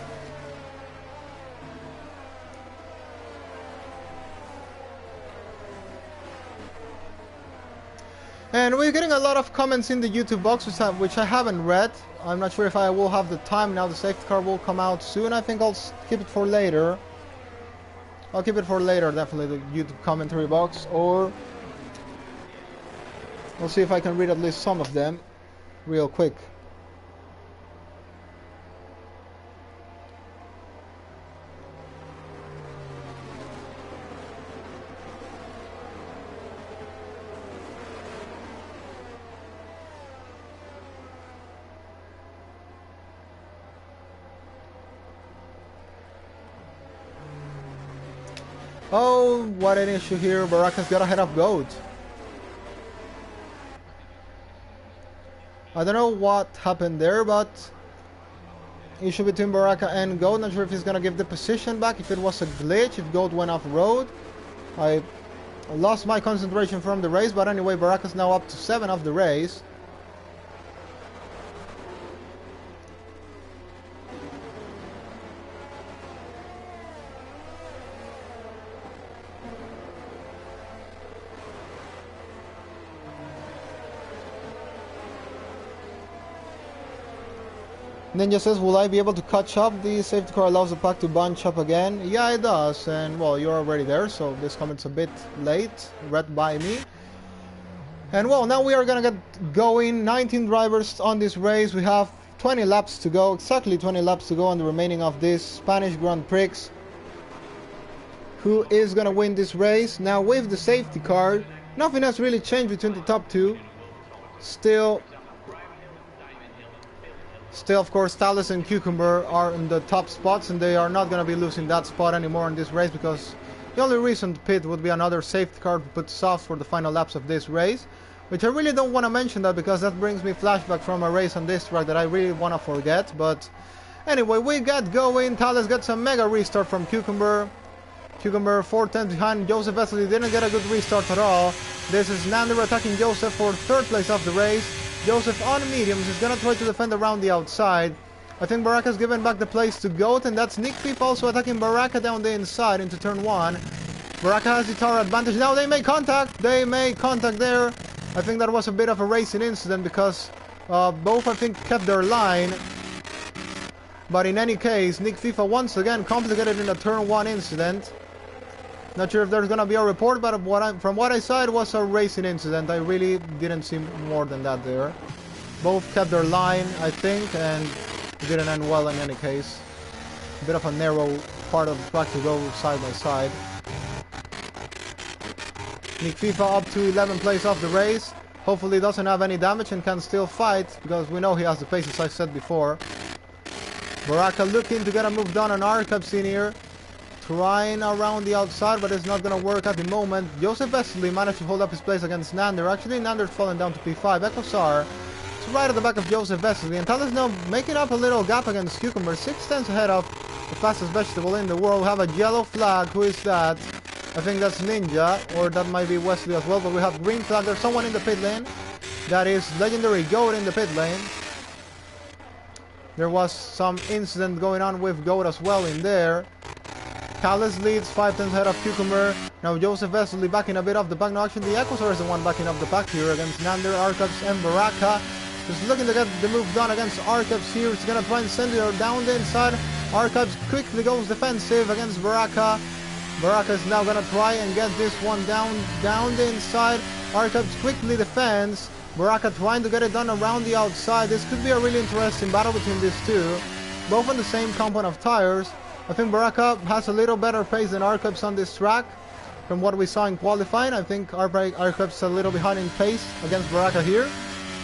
And we're getting a lot of comments in the YouTube box, which I haven't read. I'm not sure if I will have the time now. The safety car will come out soon. I think I'll keep it for later. I'll keep it for later, definitely, the YouTube commentary box. Or we'll see if I can read at least some of them real quick. Oh, what an issue here. Baraka's got ahead of Goat. I don't know what happened there, but issue between Baraka and Goat. Not sure if he's gonna give the position back, if it was a glitch, if Goat went off road. I lost my concentration from the race, but anyway, Baraka's now up to 7 of the race. Ninja says, will I be able to catch up? The safety car allows the pack to bunch up again. Yeah, it does. And, well, you're already there, so this comment's a bit late. Read by me. And, well, now we are going to get going. 19 drivers on this race. We have 20 laps to go. Exactly 20 laps to go on the remaining of this Spanish Grand Prix. Who is going to win this race? Now, with the safety car, nothing has really changed between the top 2. Still, of course, Thales and Cucumber are in the top spots, and they are not going to be losing that spot anymore in this race, because the only reason to pit would be another safety car to put soft for the final laps of this race, which I really don't want to mention that, because that brings me flashback from a race on this track that I really want to forget. But anyway, we got going. Thales gets a mega restart from Cucumber. Cucumber 4 tenths behind. Joseph Wesley didn't get a good restart at all. This is Nander attacking Joseph for 3rd place of the race. Joseph on mediums is going to try to defend around the outside. I think Baraka's given back the place to Goat, and that's Nick Peep also attacking Baraka down the inside into turn 1. Baraka has the tire advantage. Now they make contact. They make contact there. I think that was a bit of a racing incident, because both, I think, kept their line. But in any case, Nick FIFA once again complicated in a turn 1 incident. Not sure if there's gonna be a report, but from what I saw, it was a racing incident. I really didn't see more than that there. Both kept their line, I think, and it didn't end well in any case. A bit of a narrow part of the track to go side by side. Nick FIFA up to 11th place of the race. Hopefully doesn't have any damage and can still fight, because we know he has the pace as I said before. Baraka looking to get a move done on Arcabs in here. Trying around the outside, but it's not going to work at the moment. Joseph Vesely managed to hold up his place against Nander. Actually, Nander's fallen down to P5. Ekosar is right at the back of Joseph Vesely. And Talus now making up a little gap against Cucumber. 6/10 ahead of the fastest vegetable in the world. We have a yellow flag. Who is that? I think that's Ninja, or that might be Wesley as well. But we have green flag. There's someone in the pit lane. That is Legendary Goat in the pit lane. There was some incident going on with Goat as well in there. Talus leads 5/10 ahead of Cucumber. Now Joseph Vesely backing a bit off the back. No, actually the Equator is the one backing up the back here against Nander, Arcabs, and Baraka. Just looking to get the move done against Arcabs here. He's gonna try and send it down the inside. Arcabs quickly goes defensive against Baraka. Baraka is now gonna try and get this one down the inside. Arcabs quickly defends. Baraka trying to get it done around the outside. This could be a really interesting battle between these two. Both on the same compound of tires. I think Baraka has a little better pace than Arcabs on this track. From what we saw in qualifying, I think Arcabs is a little behind in pace against Baraka here.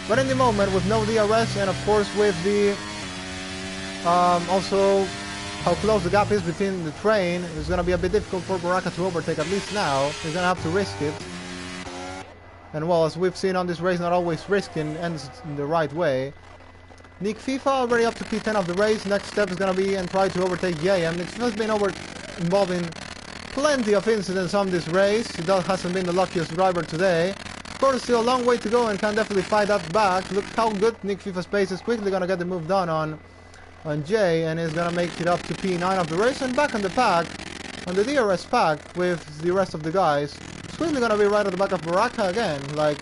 But in the moment, with no DRS and of course with the also how close the gap is between the train, it's going to be a bit difficult for Baraka to overtake, at least now. He's going to have to risk it. And well, as we've seen on this race, not always risking ends in the right way. Nick FIFA already up to P10 of the race. Next step is going to be and try to overtake JM. Nick FIFA's been involved in plenty of incidents on this race. He hasn't been the luckiest driver today. Of course, still a long way to go and can definitely fight that back. Look how good Nick FIFA's pace is. Quickly going to get the move done on Jay, and is going to make it up to P9 of the race and back on the pack, on the DRS pack with the rest of the guys. It's quickly going to be right at the back of Baraka again, like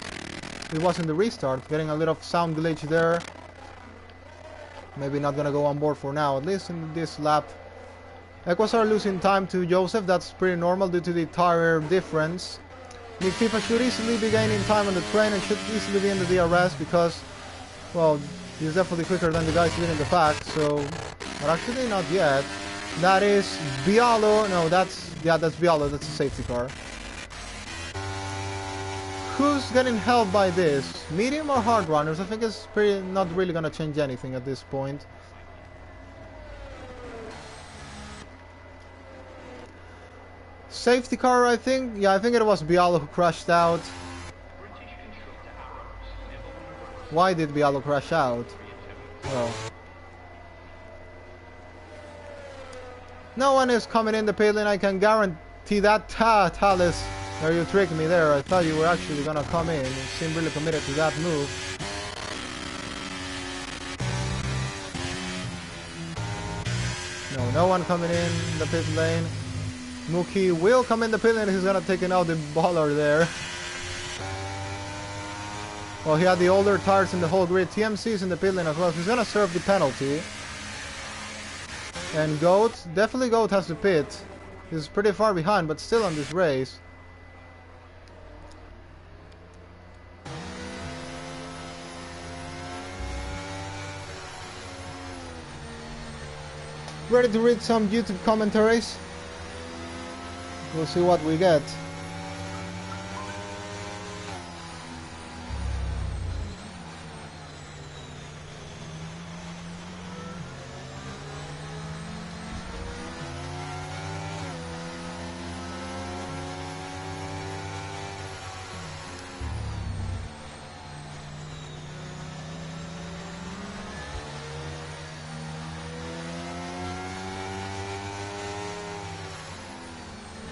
it was in the restart. Getting a little sound glitch there. Maybe not going to go on board for now, at least in this lap. Equasar losing time to Joseph. That's pretty normal due to the tire difference. Nick FIFA should easily be gaining time on the train and should easily be in the DRS because, well, he's definitely quicker than the guys leading the pack. So, but actually not yet. That is Bialo. No, that's Bialo. That's a safety car. Who's getting helped by this? Medium or hard runners? I think it's not really going to change anything at this point. Safety car, I think. Yeah, I think it was Bialo who crashed out. Why did Bialo crash out? Well, no one is coming in the pit lane. I can guarantee that. Talus. There, you tricked me there. I thought you were actually gonna come in. You seem really committed to that move. No one coming in the pit lane. Mookie will come in the pit lane. He's gonna take out the baller there. Well, he had the older tires in the whole grid. TMC is in the pit lane as well. He's gonna serve the penalty. And Goat has the pit. He's pretty far behind, but still on this race. Ready to read some YouTube commentaries? We'll see what we get.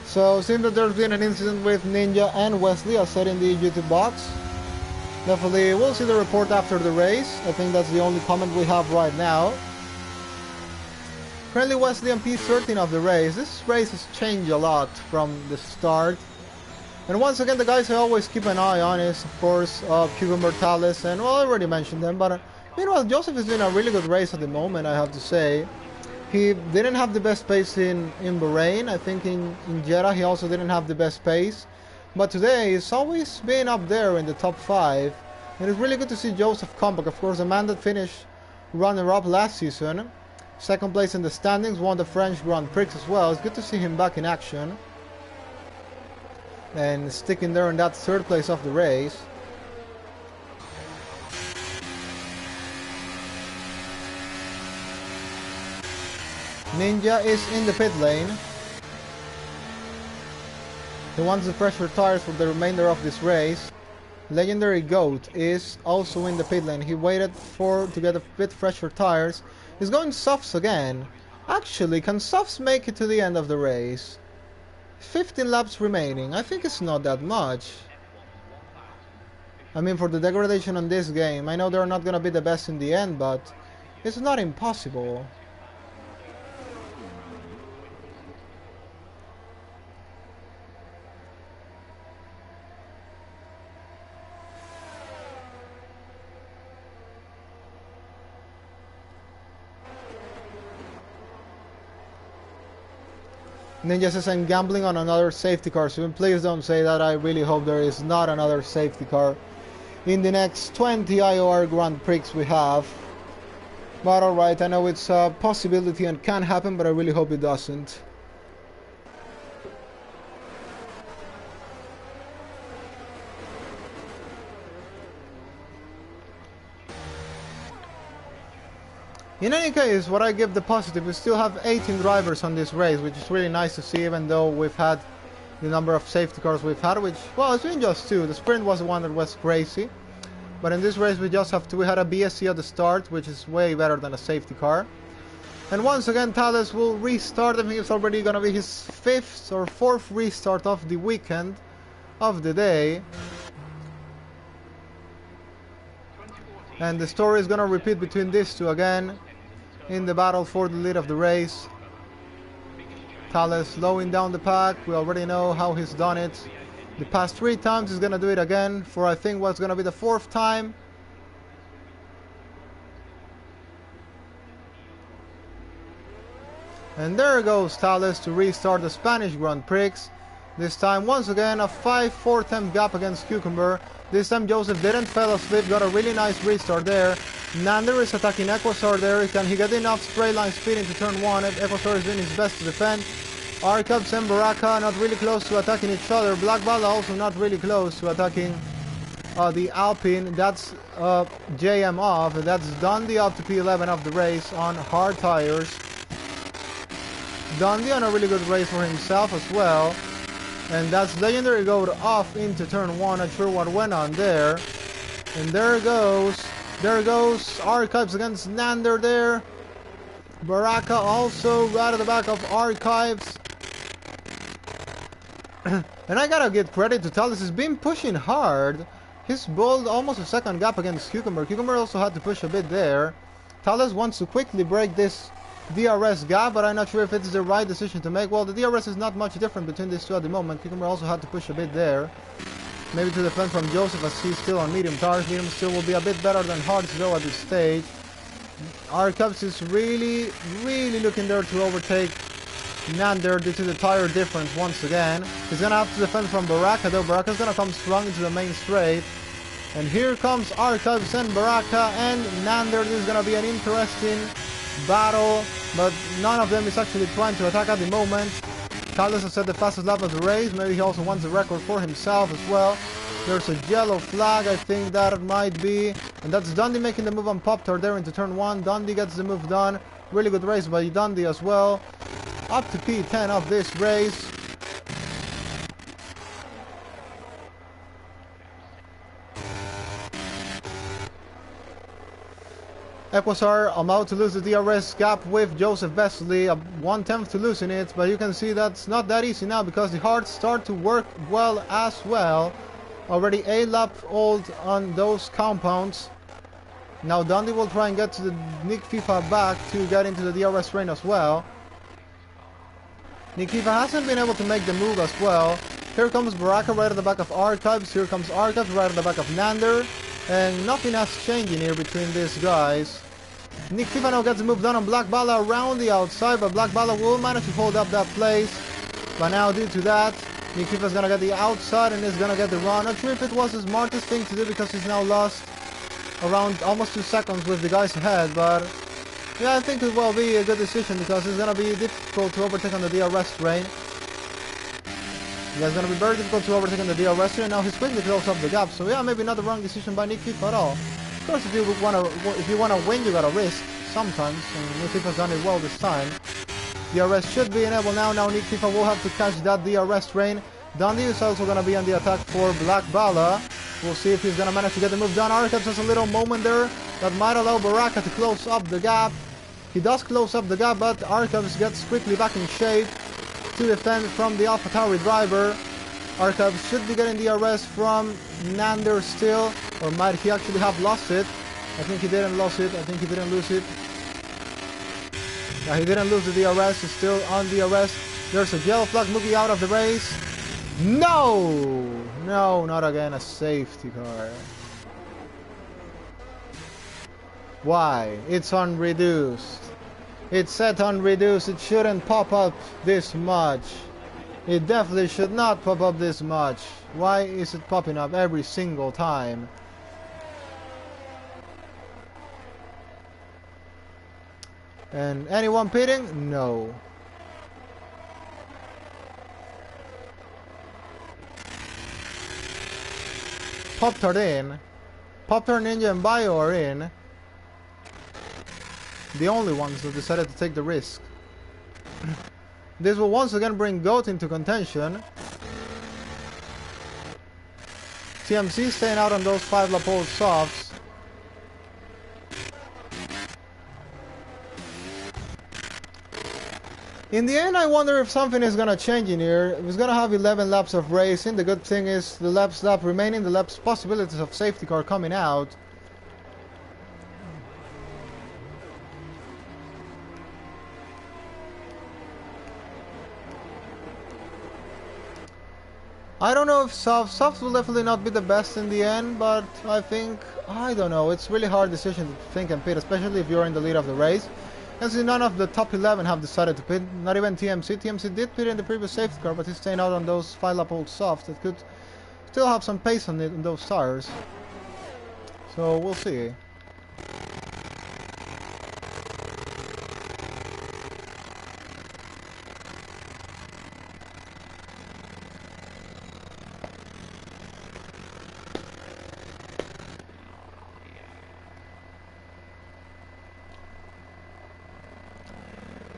So, seems that there's been an incident with Ninja and Wesley, as said in the YouTube box. Definitely, we'll see the report after the race. I think that's the only comment we have right now. Currently, Wesley on P13 of the race. This race has changed a lot from the start. And once again, the guys I always keep an eye on is, of course, Cucumber, Talus, and, well, I already mentioned them. But, meanwhile, Joseph is doing a really good race at the moment, I have to say. He didn't have the best pace in Bahrain. I think in Jeddah he also didn't have the best pace. But today he's always been up there in the top 5. And it's really good to see Joseph come back. Of course, a man that finished runner-up last season. Second place in the standings, won the French Grand Prix as well. It's good to see him back in action. And sticking there in that third place of the race. Ninja is in the pit lane. He wants the fresher tires for the remainder of this race. Legendary Goat is also in the pit lane. He waited to get a bit fresher tires. He's going softs again. Actually, can softs make it to the end of the race? 15 laps remaining. I think it's not that much. I mean, for the degradation on this game, I know they're not gonna be the best in the end, but it's not impossible. Ninja says I'm gambling on another safety car, so please don't say that. I really hope there is not another safety car in the next 20 IOR Grand Prix we have. But alright, I know it's a possibility and can happen, but I really hope it doesn't. In any case, what I give the positive, we still have 18 drivers on this race, which is really nice to see, even though we've had the number of safety cars we've had, which, well, it's been just 2. The sprint was the one that was crazy. But in this race we just have 2. We had a BSC at the start, which is way better than a safety car. And once again, Thales will restart. I think it's already going to be his 5th or 4th restart of the weekend, of the day. And the story is going to repeat between these two again in the battle for the lead of the race. Thales slowing down the pack. We already know how he's done it. The past 3 times he's going to do it again for I think what's going to be the 4th time. And there goes Thales to restart the Spanish Grand Prix. This time once again a 5-4 temp gap against Cucumber. This time Joseph didn't fall asleep, got a really nice restart there. Nander is attacking Equasar there. Can he get enough straight line speed into turn 1? Equasar is doing his best to defend. Arcubs and Baraka not really close to attacking each other. Black Bala also not really close to attacking the Alpine. That's JM off. That's Dundee up to P11 of the race on hard tires. Dundee on a really good race for himself as well. And that's Legendary Goat off into turn 1. Not sure what went on there. And there goes Archives against Nander there. Baraka also right at the back of Archives. And I gotta give credit to Thales. He's been pushing hard. He's bowled almost a second gap against Cucumber. Cucumber also had to push a bit there. Thales wants to quickly break this DRS gap, but I'm not sure if it's the right decision to make. Well, the DRS is not much different between these two at the moment. Cucumber also had to push a bit there. Maybe to defend from Joseph as he's still on medium tires. Medium still will be a bit better than hards though at this stage. Arcubs is really looking there to overtake Nander due to the tire difference once again. He's gonna have to defend from Baraka though. Baraka's gonna come strong into the main straight. And here comes Arcubs and Baraka and Nander. This is gonna be an interesting battle, but none of them is actually trying to attack at the moment. Thales has set the fastest lap of the race. Maybe he also wants a record for himself as well. There's a yellow flag, I think that might be, and that's Dundee making the move on Pop-Tart there into turn 1. Dundee gets the move done. Really good race by Dundee as well. Up to P10 of this race. Equasar about to lose the DRS gap with Joseph Vesely, 1/10 to losing it, but you can see that's not that easy now because the hards start to work well as well. Already a lap old on those compounds. Now Dundee will try and get to the Nick FIFA back to get into the DRS train as well. Nick FIFA hasn't been able to make the move as well. Here comes Baraka right at the back of Archives. Here comes Archives right at the back of Nander. And nothing has changed in here between these guys. Nick FIFA now gets the move done on Black Bala around the outside, but Black Bala will manage to hold up that place. But now due to that, Nick FIFA is going to get the outside and is going to get the run. Not sure if it was the smartest thing to do because he's now lost around almost 2 seconds with the guys ahead, but yeah, I think it will be a good decision because it's going to be difficult to overtake on the DRS train. Yeah, it's going to be very difficult to overtake on the DRS train. Now he's quickly closed up the gap, so yeah, maybe not the wrong decision by Nick FIFA at all. Of course, if you want to win, you got to risk sometimes, and Nick FIFA's done it well this time. DRS should be enabled now. Now Nick FIFA will have to catch that DRS train. Dundee is also going to be on the attack for Black Bala. We'll see if he's going to manage to get the move done. Arcaps has a little moment there that might allow Baraka to close up the gap. He does close up the gap, but Arcaps gets quickly back in shape to defend from the AlphaTauri driver. Arcaps should be getting DRS from Nander still, or might he actually have lost it? I think he didn't lose it. I think he didn't lose it. Yeah, he didn't lose the DRS. He's still on DRS. There's a yellow flag. Mookie out of the race. No! No, not again. A safety car. Why? It's unreduced. It's set on reduced. It shouldn't pop up this much. It definitely should not pop up this much. Why is it popping up every single time? And anyone pitting? No. Pop-Tart in. Pop-Tart Ninja and Bio are in. The only ones that decided to take the risk. This will once again bring GOAT into contention. TMC staying out on those 5-lap old softs. In the end, I wonder if something is going to change in here. It's going to have 11 laps of racing. The good thing is the lap remaining, the laps possibilities of safety car coming out. I don't know if softs will definitely not be the best in the end, but I think, I don't know, it's really hard decision to think and pit, especially if you're in the lead of the race. And see, none of the top 11 have decided to pit, not even TMC. TMC did pit in the previous safety car, but he's staying out on those 5-lap old softs that could still have some pace on it in those tires. So we'll see.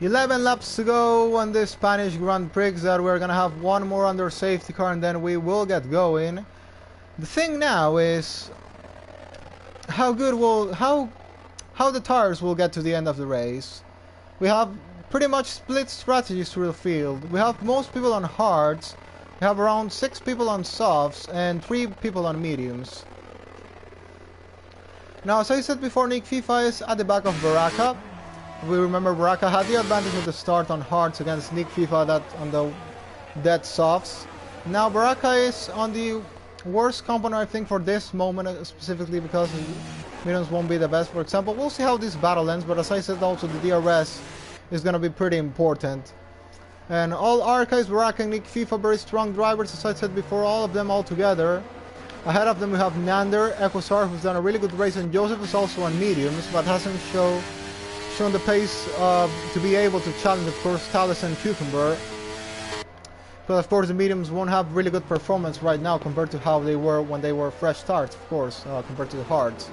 "11 laps to go on this Spanish Grand Prix, that we're gonna have one more under safety car and then we will get going. The thing now is how the tires will get to the end of the race. We have pretty much split strategies through the field. We have most people on hards, we have around 6 people on softs and 3 people on mediums. Now, as I said before, Nick FIFA is at the back of Baraka. We remember Baraka had the advantage of the start on hards against Nick FIFA that on the dead softs. Now Baraka is on the worst component, I think, for this moment, specifically because mediums won't be the best. For example, we'll see how this battle ends, but as I said, also the DRS is going to be pretty important. And all Archives, Baraka and Nick FIFA, very strong drivers, as I said before, all of them all together. Ahead of them we have Nander, Equosar, who's done a really good race, and Joseph is also on mediums, but hasn't shown the pace to be able to challenge, of course, Thales and Cucumber. But of course the mediums won't have really good performance right now compared to how they were when they were fresh starts, of course, compared to the hards.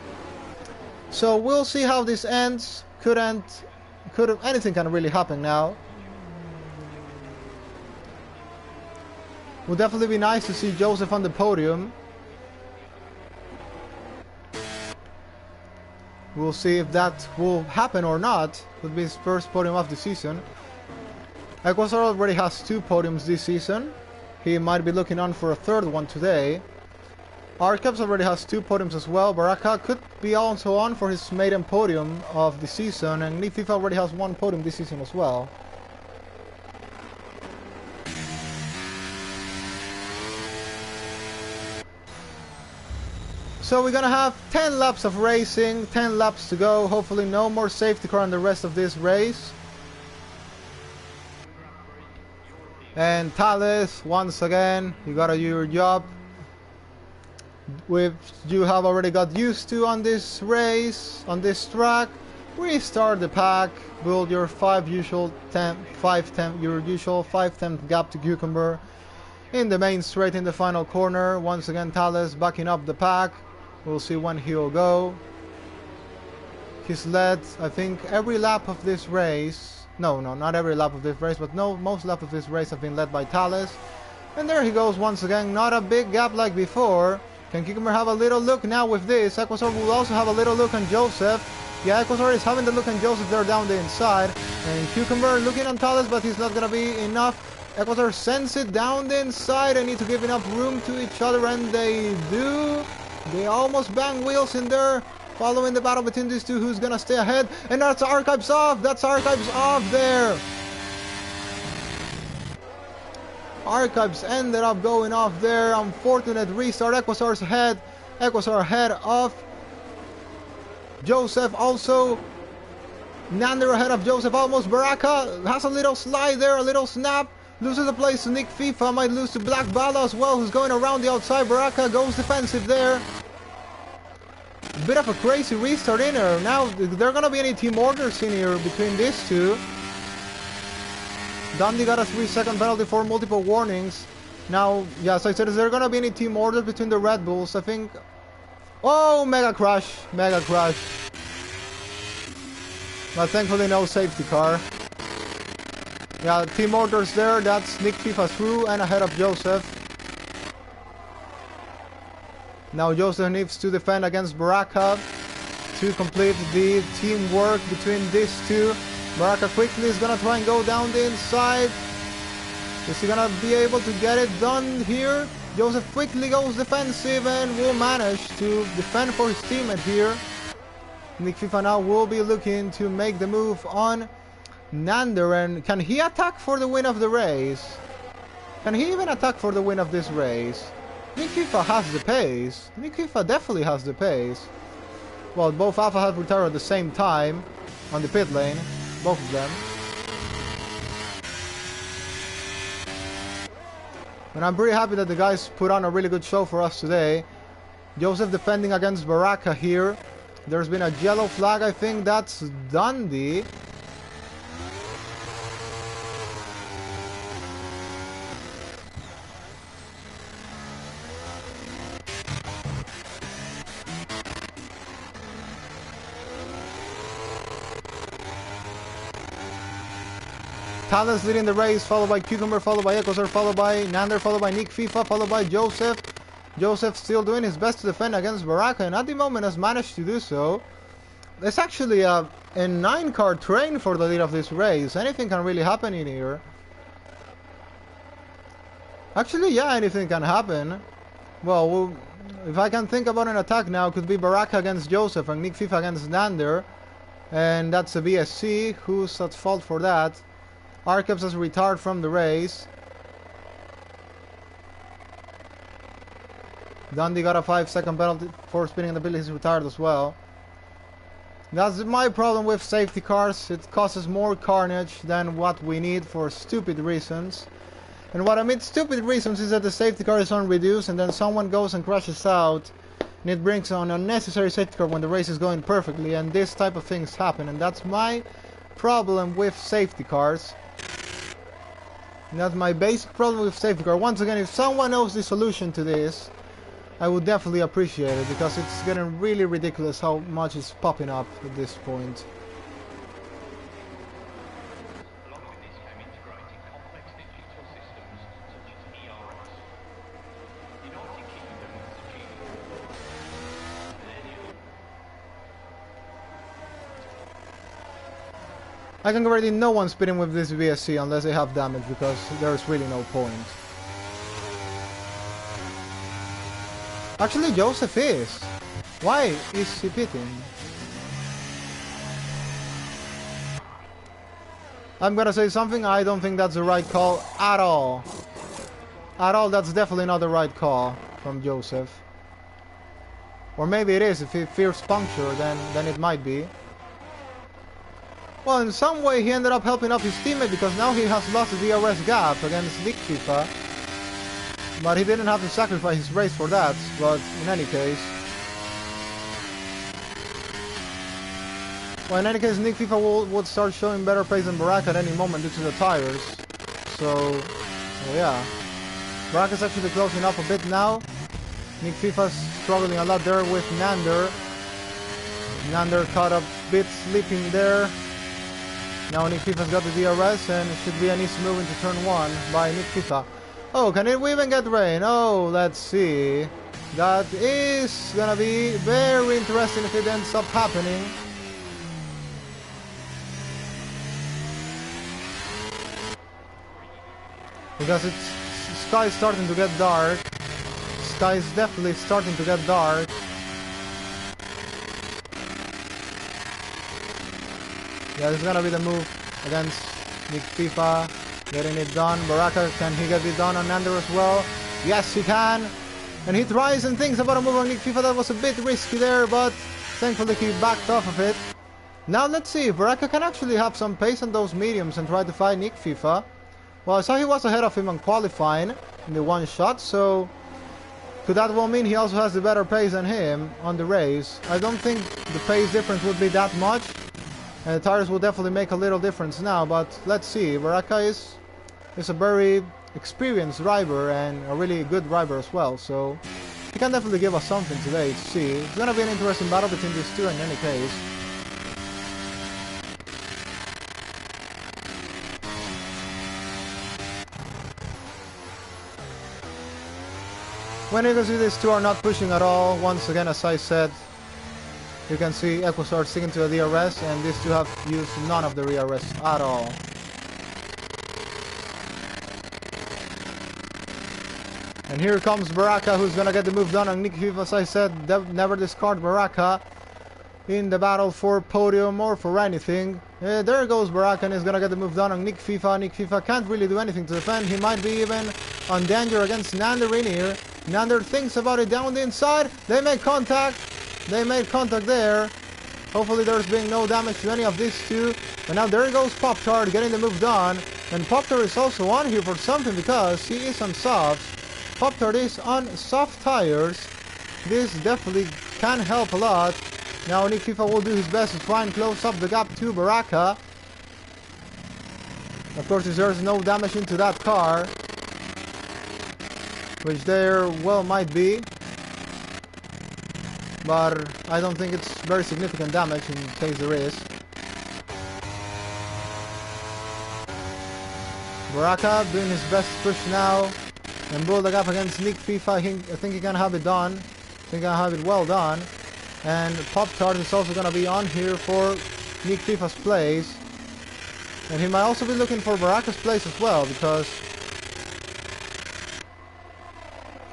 So we'll see how this ends. Anything can really happen now. Would definitely be nice to see Joseph on the podium. We'll see if that will happen or not. Could be his first podium of the season. Equosar already has 2 podiums this season. He might be looking on for a 3rd one today. Arcaps already has 2 podiums as well. Baraka could be also on for his maiden podium of the season. And Nick FIFA already has 1 podium this season as well. So we're gonna have 10 laps of racing, 10 laps to go. Hopefully no more safety car on the rest of this race. And Thales, once again, you gotta do your job, which you have already got used to on this race, on this track. Restart the pack, build your 5 usual 5/10 gap to Cucumber in the main straight in the final corner. Once again, Thales backing up the pack. We'll see when he'll go. He's led, I think, every lap of this race. No, not every lap of this race, but no, most laps of this race have been led by Thales. And there he goes once again, not a big gap like before. Can Cucumber have a little look now with this? Equator will also have a little look on Joseph. Yeah, Equator is having the look on Joseph there down the inside. And Cucumber looking on Thales, but he's not going to be enough. Equator sends it down the inside. They need to give enough room to each other, and they do. They almost bang wheels in there. Following the battle between these two, who's going to stay ahead? And that's Archives off. That's Archives off there. Archives ended up going off there. Unfortunate restart. Equator's ahead. Equator ahead of Joseph. Also, Nander ahead of Joseph. Almost. Baraka has a little slide there. A little snap. Loses the place to Nick FIFA. Might lose to Black Bala as well, who's going around the outside. Baraka goes defensive there. Bit of a crazy restart in here. Now, there are going to be any team orders in here between these two. Dundee got a 3-second penalty for multiple warnings. Now, yeah, as I said, is there going to be any team orders between the Red Bulls? I think... Oh, mega crash. Mega crash. But thankfully no safety car. Yeah, team orders there. That's Nick FIFA through and ahead of Joseph. Now Joseph needs to defend against Baraka to complete the teamwork between these two. Baraka quickly is gonna try and go down the inside. Is he gonna be able to get it done here? Joseph quickly goes defensive and will manage to defend for his teammate here. Nick FIFA now will be looking to make the move on Nander, and can he attack for the win of the race? Can he even attack for the win of this race? Nick FIFA has the pace. Nick FIFA definitely has the pace. Well, both Alpha have retired at the same time on the pit lane. Both of them. And I'm pretty happy that the guys put on a really good show for us today. Joseph defending against Baraka here. There's been a yellow flag. I think that's Dundee. Thales leading the race, followed by Cucumber, followed by Equator, followed by Nander, followed by Nick FIFA, followed by Joseph. Joseph still doing his best to defend against Baraka, and at the moment has managed to do so. It's actually a 9-car train for the lead of this race. Anything can really happen in here. Actually, yeah, anything can happen. Well, if I can think about an attack now, it could be Baraka against Joseph and Nick FIFA against Nander. And that's a BSC. Who's at fault for that? Archives has retired from the race. Dundee got a 5-second penalty for spinning the bill. He's retired as well. That's my problem with safety cars. It causes more carnage than what we need for stupid reasons. And what I mean stupid reasons is that the safety car is on reduce and then someone goes and crashes out. And it brings on unnecessary safety car when the race is going perfectly. And this type of things happen. And that's my problem with safety cars. And that's my basic problem with safety car. Once again, if someone knows the solution to this, I would definitely appreciate it, because it's getting really ridiculous how much is popping up at this point. Along with this came integrating complex digital systems such as ERS. United Kingdom's I can guarantee no one's spinning with this VSC unless they have damage, because there's really no point. Actually, Joseph is. Why is he pitting? I'm gonna say something. I don't think that's the right call at all. At all, that's definitely not the right call from Joseph. Or maybe it is. If he fears puncture, then it might be. Well, in some way he ended up helping up his teammate, because now he has lost the DRS gap against Nick FIFA. But he didn't have to sacrifice his race for that, but in any case... Well, in any case, Nick FIFA would start showing better pace than Baraka at any moment due to the tires. So, well, yeah. Baraka's actually closing up a bit now. Nick FIFA's struggling a lot there with Nander. Nander caught up bit sleeping there. Now Nick Fifa's got the DRS, and it should be an easy move into turn 1 by Nick Fifa. Oh, can we even get rain? Oh, let's see. That is gonna be very interesting if it ends up happening. Because sky's starting to get dark. Sky's definitely starting to get dark. Yeah, this is gonna be the move against Nick Fifa. Getting it done. Baraka, can he get it done on Nander as well? Yes, he can. And he tries and thinks about a move on Nick Fifa. That was a bit risky there, but thankfully he backed off of it. Now let's see if Baraka can actually have some pace on those mediums and try to fight Nick Fifa. Well, I saw he was ahead of him on qualifying in the one shot, so could that well mean he also has the better pace than him on the race? I don't think the pace difference would be that much. And the tires will definitely make a little difference now, but let's see. Baraka is a very experienced driver and a really good driver as well, so he can definitely give us something today to see. It's gonna be an interesting battle between these two in any case. When you can see these two are not pushing at all, once again as I said, you can see Equosar sticking to the DRS, and these two have used none of the DRS at all. And here comes Baraka, who's gonna get the move done on Nick Fifa. As I said, never discard Baraka in the battle for podium or for anything. There goes Baraka, and he's gonna get the move done on Nick Fifa. Nick Fifa can't really do anything to defend. He might be even on danger against Nander in here. Nander thinks about it down the inside. They make contact. They made contact there. Hopefully there's been no damage to any of these two. And now there goes Pop-Tart getting the move done. And Pop-Tart is also on here for something because he is on softs. Pop-Tart is on soft tires. This definitely can help a lot. Now Nick Fifa will do his best to try and close up the gap to Baraka. Of course, there's no damage into that car, which there well might be, but I don't think it's very significant damage in case there is. Baraka doing his best to push now and build the gap against Nick Fifa. I think he can have it done. I think he can have it well done. And Pop-Tart is also going to be on here for Nick Fifa's place. And he might also be looking for Baraka's place as well, because...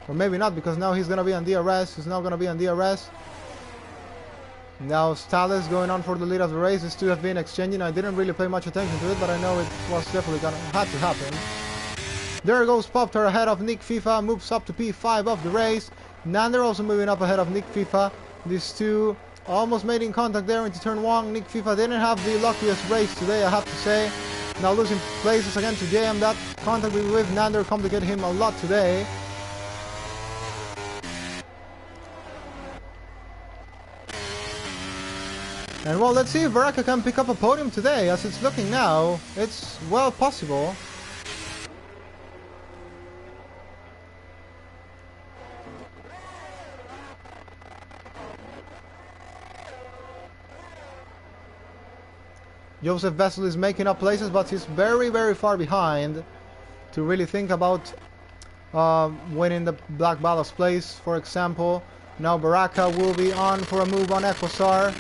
or maybe not, because now he's going to be on DRS. He's now going to be on DRS. Now Stales going on for the lead of the race. These two have been exchanging. I didn't really pay much attention to it, but I know it was definitely had to happen. There goes Pop-Tart ahead of Nick Fifa. Moves up to P5 of the race. Nander also moving up ahead of Nick Fifa. These two almost made in contact there into turn 1. Nick Fifa didn't have the luckiest race today, I have to say. Now losing places again to JM. That contact with Nander complicated him a lot today. And well, let's see if Baraka can pick up a podium today. As it's looking now, it's well possible. Joseph Vessel is making up places, but he's very, very far behind to really think about winning the Black Ballast place, for example. Now Baraka will be on for a move on Equosar.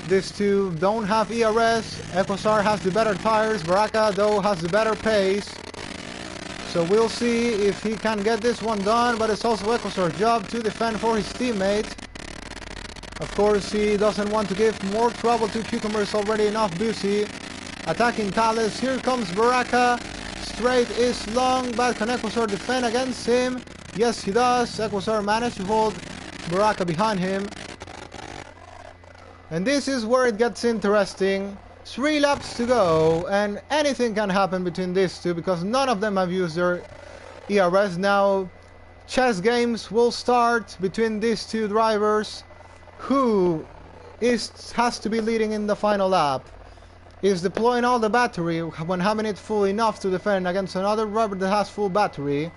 These two don't have ERS. Equosar has the better tires. Baraka, though, has the better pace. So we'll see if he can get this one done, but it's also Equosar's job to defend for his teammate. Of course, he doesn't want to give more trouble to Cucumber's already enough busy. Attacking Thales. Here comes Baraka. Straight is long, but can Equosar defend against him? Yes, he does. Equosar managed to hold Baraka behind him. And this is where it gets interesting. 3 laps to go, and anything can happen between these two because none of them have used their ERS. Now, chess games will start between these two drivers. Who has to be leading in the final lap? Is deploying all the battery when having it full enough to defend against another driver that has full battery?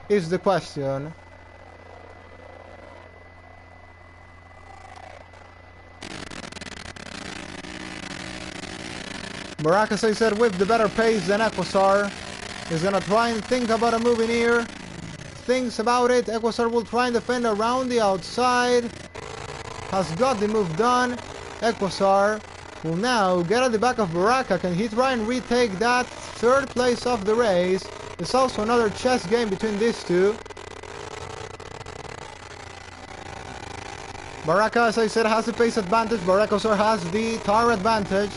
Is the question. Baraka, as I said, with the better pace than Equasar. He's gonna try and think about a move in here. Thinks about it. Equasar will try and defend around the outside. Has got the move done. Equasar will now get at the back of Baraka. Can he try and retake that third place of the race? It's also another chess game between these two. Baraka, as I said, has the pace advantage. Equasar has the tire advantage.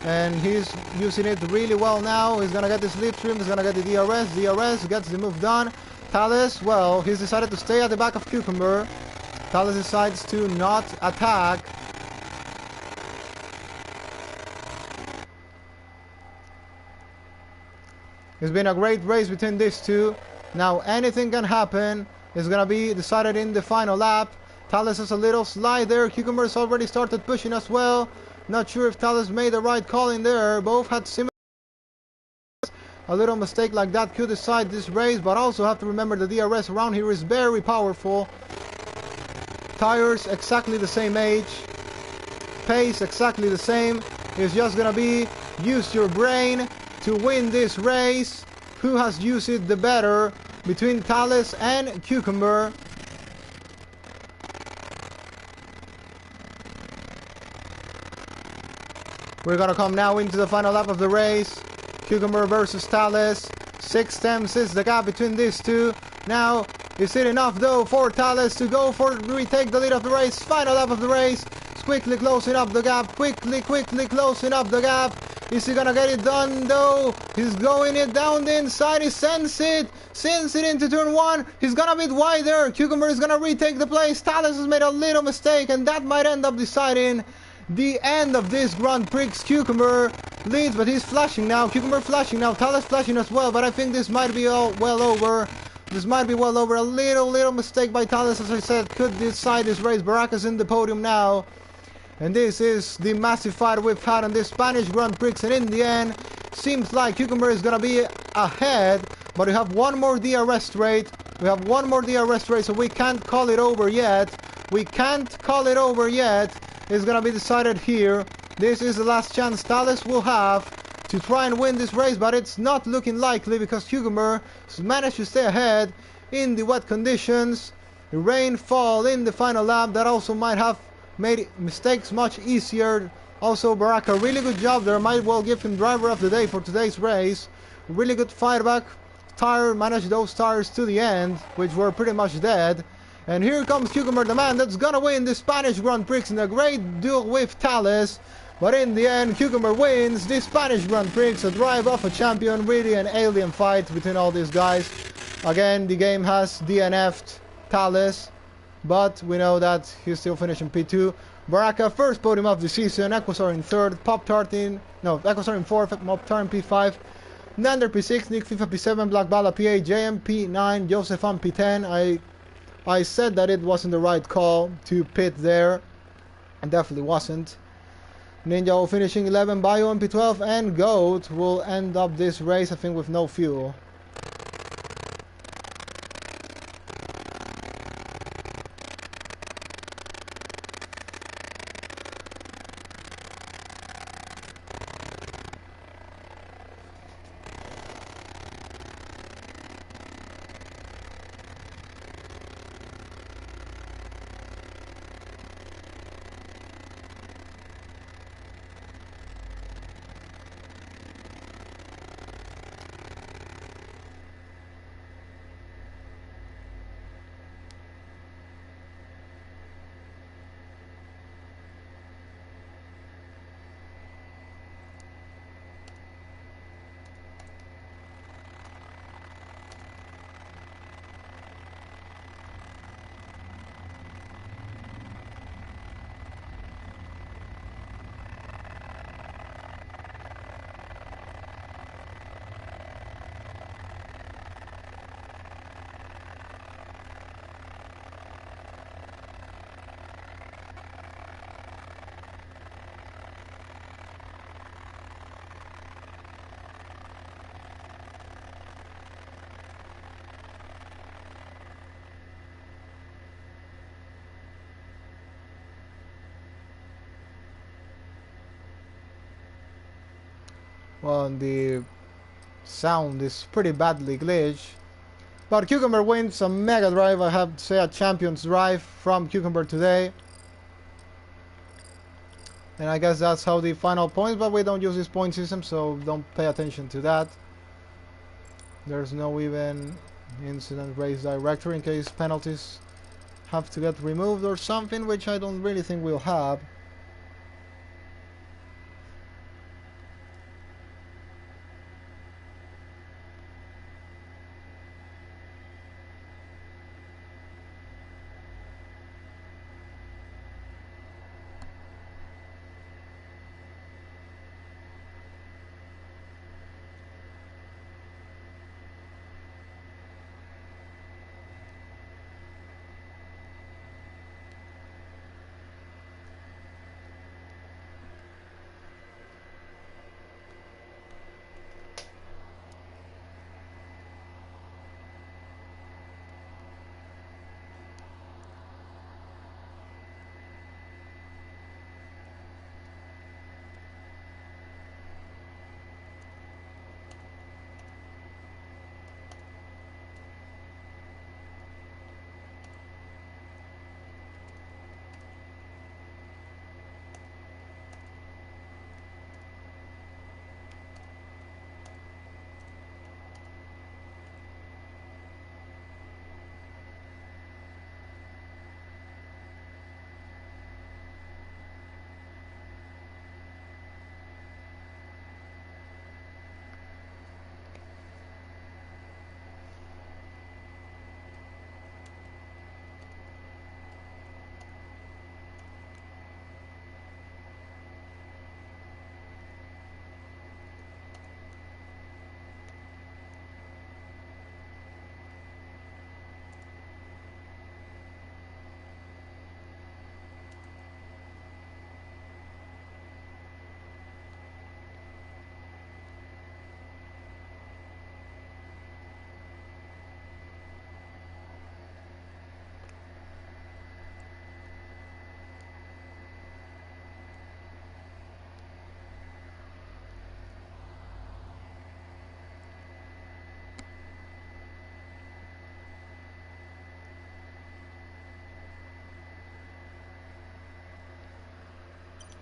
And he's using it really well now. He's gonna get the slipstream. He's gonna get the DRS. DRS gets the move done. Thales, well, he's decided to stay at the back of Cucumber. Thales decides to not attack. It's been a great race between these two. Now anything can happen. It's gonna be decided in the final lap. Thales has a little slide there. Cucumber's already started pushing as well. Not sure if Thales made the right call in there. Both had similar. A little mistake like that could decide this race, but also have to remember the DRS around here is very powerful. Tires exactly the same age. Pace exactly the same. It's just gonna be use your brain to win this race. Who has used it the better between Thales and Cucumber? We're gonna come now into the final lap of the race. Cucumber versus Thales. 6 tenths is the gap between these two. Now, is it enough though for Thales to go for retake the lead of the race? Final lap of the race. It's quickly closing up the gap. Quickly closing up the gap. Is he gonna get it done though? He's going it down the inside. He sends it into turn 1. He's gonna be wider. Cucumber is gonna retake the place. Thales has made a little mistake, and that might end up deciding the end of this Grand Prix. Cucumber leads, but he's flashing now. Cucumber flashing now. Thales flashing as well, but I think this might be well over. This might be well over. A little mistake by Thales, as I said, could decide this race. Baraka's in the podium now. And this is the massive fight we've had on this Spanish Grand Prix. And in the end, seems like Cucumber is going to be ahead. But we have one more DRS straight. So we can't call it over yet. It's going to be decided here. This is the last chance Thales will have to try and win this race. But it's not looking likely because Cucumber managed to stay ahead in the wet conditions. The rainfall in the final lap, that also might have made mistakes much easier. Also, Baraka, really good job there. Might well give him driver of the day for today's race. Really good fight back. Tire managed those tires to the end, which were pretty much dead. And here comes Cucumber, the man that's gonna win the Spanish Grand Prix in a great duel with Thales. But in the end, Cucumber wins the Spanish Grand Prix, a drive of a champion. Really an alien fight between all these guys. Again, the game has DNF'd Thales, but we know that he's still finishing P2. Baraka, first podium of the season. Equasar in third. Equasar in fourth. Pop-Tart in P5. Nander P6. Nick FIFA P7. Black Bala P8. JM P9. Joseph on P10. I said that it wasn't the right call to pit there. It definitely wasn't. Ninja will finishing 11. Bio on P12. And Goat will end up this race, I think, with no fuel. Well, the sound is pretty badly glitched. But Cucumber wins a Mega Drive. I have to say a Champion's Drive from Cucumber today. And I guess that's how the final points, but we don't use this point system, so don't pay attention to that. There's no even incident race directory in case penalties have to get removed or something, which I don't really think we'll have.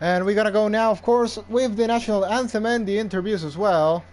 And we're gonna go now, of course, with the national anthem and the interviews as well.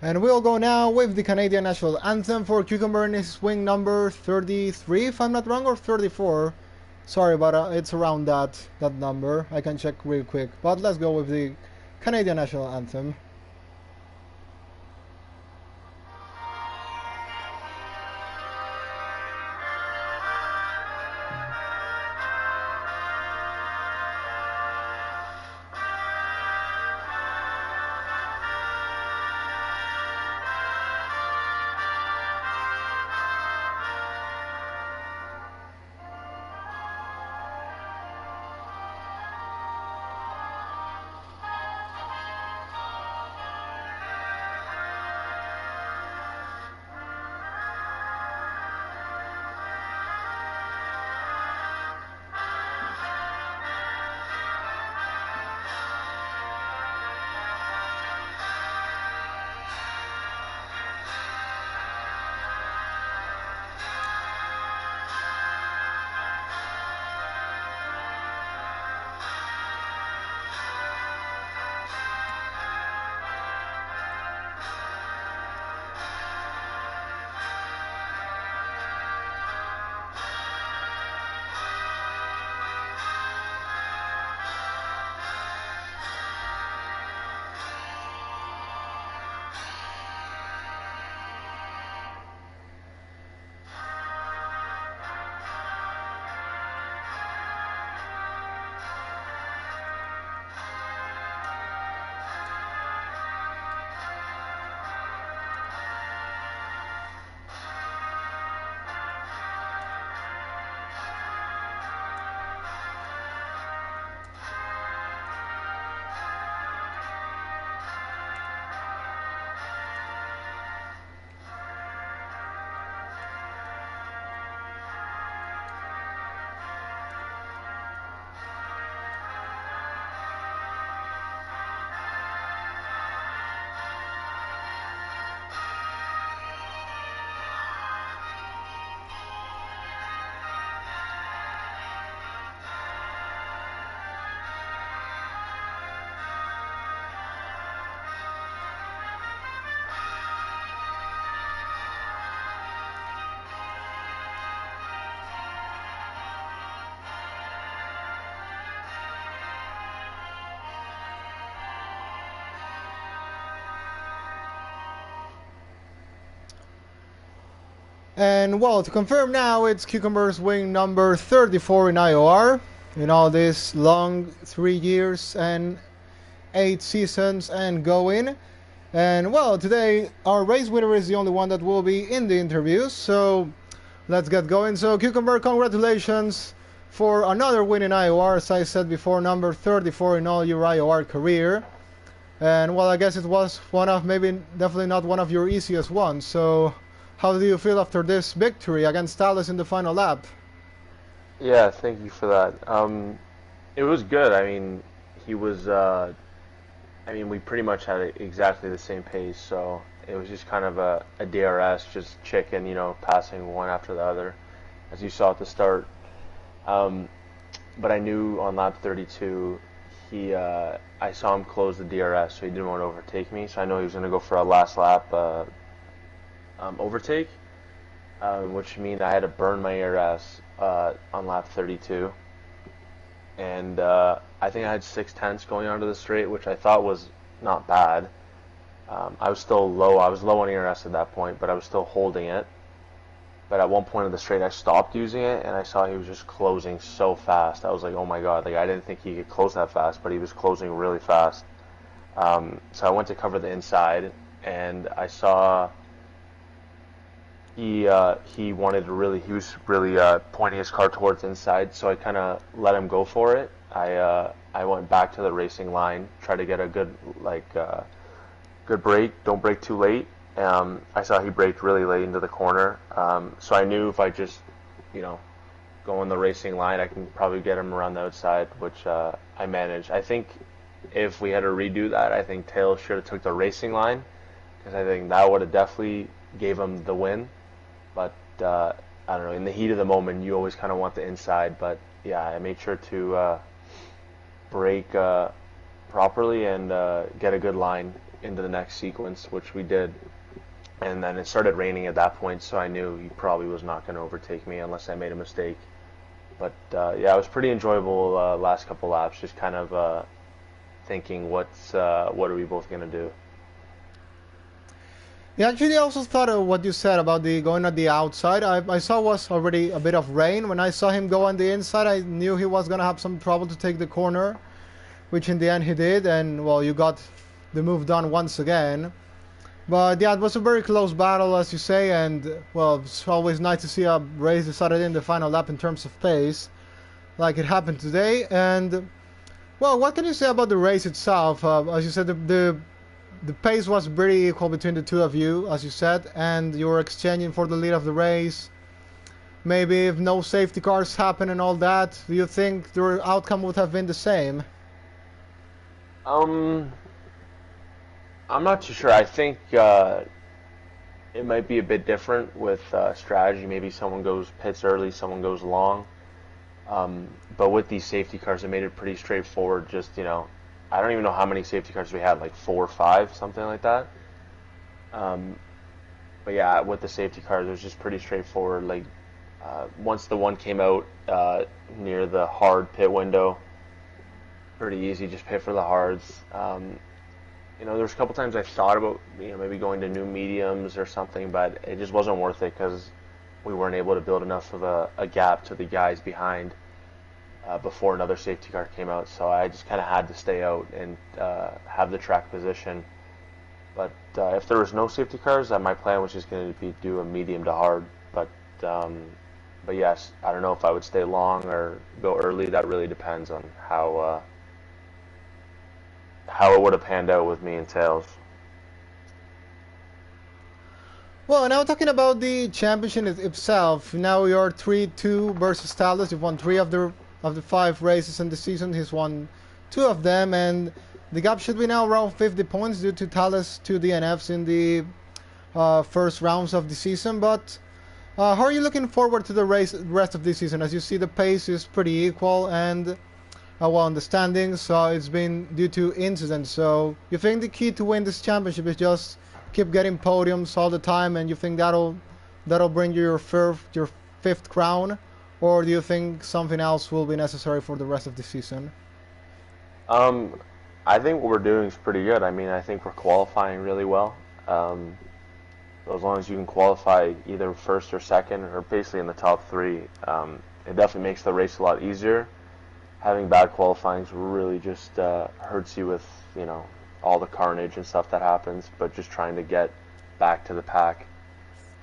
And we'll go now with the Canadian national anthem for Cucumber in his swing number 33, if I'm not wrong, or 34. Sorry, but it's around that number. I can check real quick. But let's go with the Canadian national anthem. And well, to confirm now, it's Cucumber's win number 34 in IOR in all this long 3 years and 8 seasons and going. And well, today our race winner is the only one that will be in the interviews, so let's get going. So Cucumber, congratulations for another win in IOR, as I said before, number 34 in all your IOR career. And well, I guess it was one of, maybe definitely not one of your easiest ones. So how do you feel after this victory against Talus in the final lap? Yeah, thank you for that. It was good. I mean, he was. We pretty much had exactly the same pace, so it was just kind of a DRS, just chicken, passing one after the other, as you saw at the start. But I knew on lap 32, I saw him close the DRS, so he didn't want to overtake me. So I know he was going to go for a last lap overtake, which means I had to burn my ARS on lap 32. And I think I had 6/10 going onto the straight, which I thought was not bad. I was still low. I was low on ARS at that point, but I was still holding it. But at one point of the straight, I stopped using it, and I saw he was just closing so fast. I was like, oh my god, like I didn't think he could close that fast, but he was closing really fast. So I went to cover the inside, and I saw he was really pointing his car towards the inside, so I kind of let him go for it. I went back to the racing line, tried to get a good good brake, don't brake too late. I saw he braked really late into the corner, so I knew if I just, go on the racing line, I can probably get him around the outside, which I managed. I think if we had to redo that, I think Tails should have took the racing line, because I think that would have definitely gave him the win. But I don't know, in the heat of the moment, you always kind of want the inside. But yeah, I made sure to brake properly and get a good line into the next sequence, which we did. And then it started raining at that point, so I knew he probably was not going to overtake me unless I made a mistake. But yeah, it was pretty enjoyable last couple laps, just kind of thinking what are we both going to do. Yeah, actually, I also thought of what you said about the going on the outside. I saw was already a bit of rain. When I saw him go on the inside, I knew he was going to have some trouble to take the corner, which in the end he did. And, well, you got the move done once again. But, yeah, it was a very close battle, as you say. And, well, it's always nice to see a race decided in the final lap in terms of pace, like it happened today. And, well, what can you say about the race itself? As you said, the pace was pretty equal between the two of you, as you said, and you were exchanging for the lead of the race. Maybe if no safety cars happen and all that, do you think the outcome would have been the same? I'm not too sure. I think it might be a bit different with strategy. Maybe someone goes pits early, someone goes long. But with these safety cars, it made it pretty straightforward. Just, I don't even know how many safety cars we had, like 4 or 5, something like that. But yeah, with the safety cars, it was just pretty straightforward. Like once the one came out near the hard pit window, pretty easy, just pit for the hards. There's a couple times I thought about maybe going to new mediums or something, but it just wasn't worth it because we weren't able to build enough of a gap to the guys behind before another safety car came out. So I just kind of had to stay out and have the track position. But if there was no safety cars, my plan was just going to be do a medium to hard. But yes, I don't know if I would stay long or go early. That really depends on how it would have panned out with me and Tails. Well, now talking about the championship itself, now you're 3-2 versus Talus. You've won 3 of the 5 races in the season. He's won 2 of them, and the gap should be now around 50 points due to Talus 2 DNFs in the first rounds of the season. But how are you looking forward to the rest of this season? As you see, the pace is pretty equal, and well, in the standings, it's been due to incidents. So you think the key to win this championship is just keep getting podiums all the time, and you think that'll bring you your 5th crown, or do you think something else will be necessary for the rest of the season? I think what we're doing is pretty good. I mean, I think we're qualifying really well. So as long as you can qualify either first or second, or basically in the top three, it definitely makes the race a lot easier. Having bad qualifying really just hurts you with, all the carnage and stuff that happens, but just trying to get back to the pack.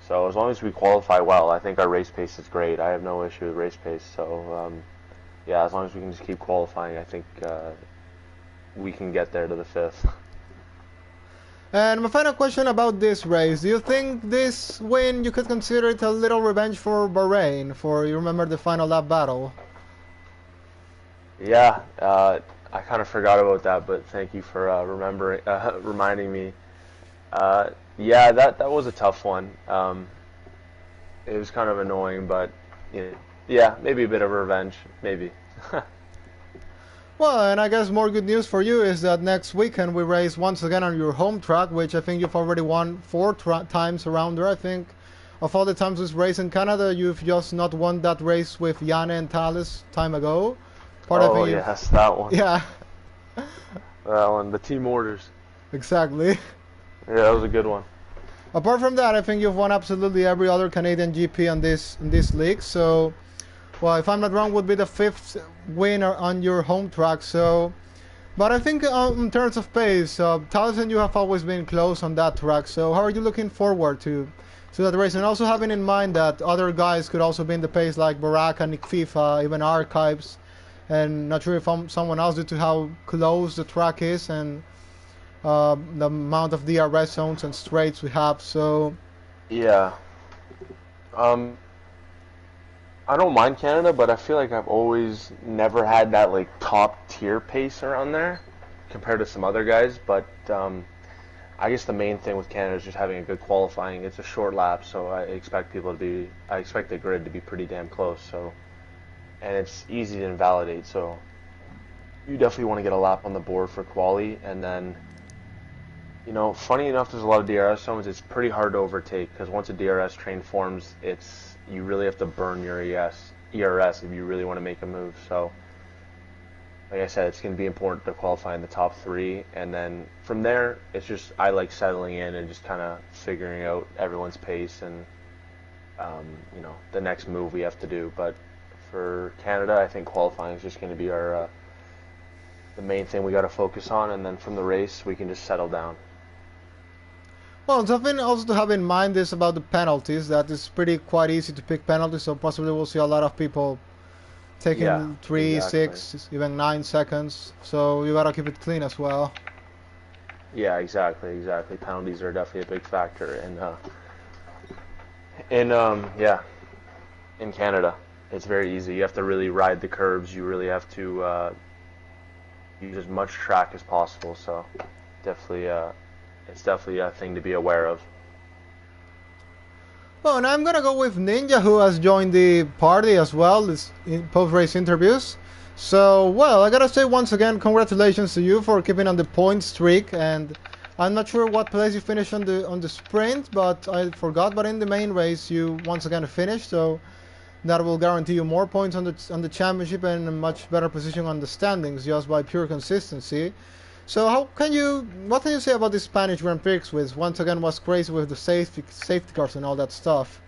So as long as we qualify well, I think our race pace is great. I have no issue with race pace. So yeah, as long as we can just keep qualifying, I think we can get there to the fifth. And my final question about this race: do you think this win you could consider it a little revenge for Bahrain? For you remember the final lap battle? Yeah, I kind of forgot about that, but thank you for reminding me. Yeah, that was a tough one. It was kind of annoying, but yeah, maybe a bit of revenge, maybe. Well, and I guess more good news for you is that next weekend we race once again on your home track, which I think you've already won four times around there. I think of all the times this race in Canada, you've just not won that race with Janne and Thales time ago. Part of Oh it, yes, that one. yeah, That one, the team orders. exactly. Yeah, that was a good one. Apart from that, I think you've won absolutely every other Canadian GP on this league. So, well, if I'm not wrong, would be the fifth winner on your home track. So, but I think in terms of pace, Thales and you have always been close on that track. So, how are you looking forward to that race? And also having in mind that other guys could also be in the pace, like Baraka, Nick FIFA, even Archives, and not sure if someone else due to how close the track is and the amount of DRS zones and straights we have. So Yeah. Um, I don't mind Canada, but I feel like I've always never had that like top tier pace around there compared to some other guys. But I guess the main thing with Canada is just having a good qualifying. It's a short lap, so I expect the grid to be pretty damn close. So, and it's easy to invalidate. So you definitely want to get a lap on the board for quali, and then funny enough, there's a lot of DRS zones. It's pretty hard to overtake because once a DRS train forms, you really have to burn your ERS if you really want to make a move. So, like I said, it's going to be important to qualify in the top three, and then from there, it's just I like settling in and just kind of figuring out everyone's pace and the next move we have to do. But for Canada, I think qualifying is just going to be our the main thing we got to focus on, and then from the race, we can just settle down. well, something also to have in mind is about the penalties. That is pretty quite easy to pick penalties. So possibly we'll see a lot of people Yeah, taking 3, exactly. 6, even 9 seconds. So you gotta keep it clean as well. Yeah, exactly. Penalties are definitely a big factor, and yeah, in Canada, it's very easy. You have to really ride the curves. You really have to use as much track as possible. So, definitely, it's definitely a thing to be aware of. Well, and I'm gonna go with Ninja, who has joined the party as well. This in post-race interviews. So, well, I gotta say once again, congratulations to you for keeping on the point streak. And I'm not sure what place you finished on the sprint, but I forgot. But in the main race, you once again finished. So that will guarantee you more points on the championship and a much better position on the standings just by pure consistency. So what can you say about this Spanish Grand Prix, which once again was crazy with the safety cars and all that stuff?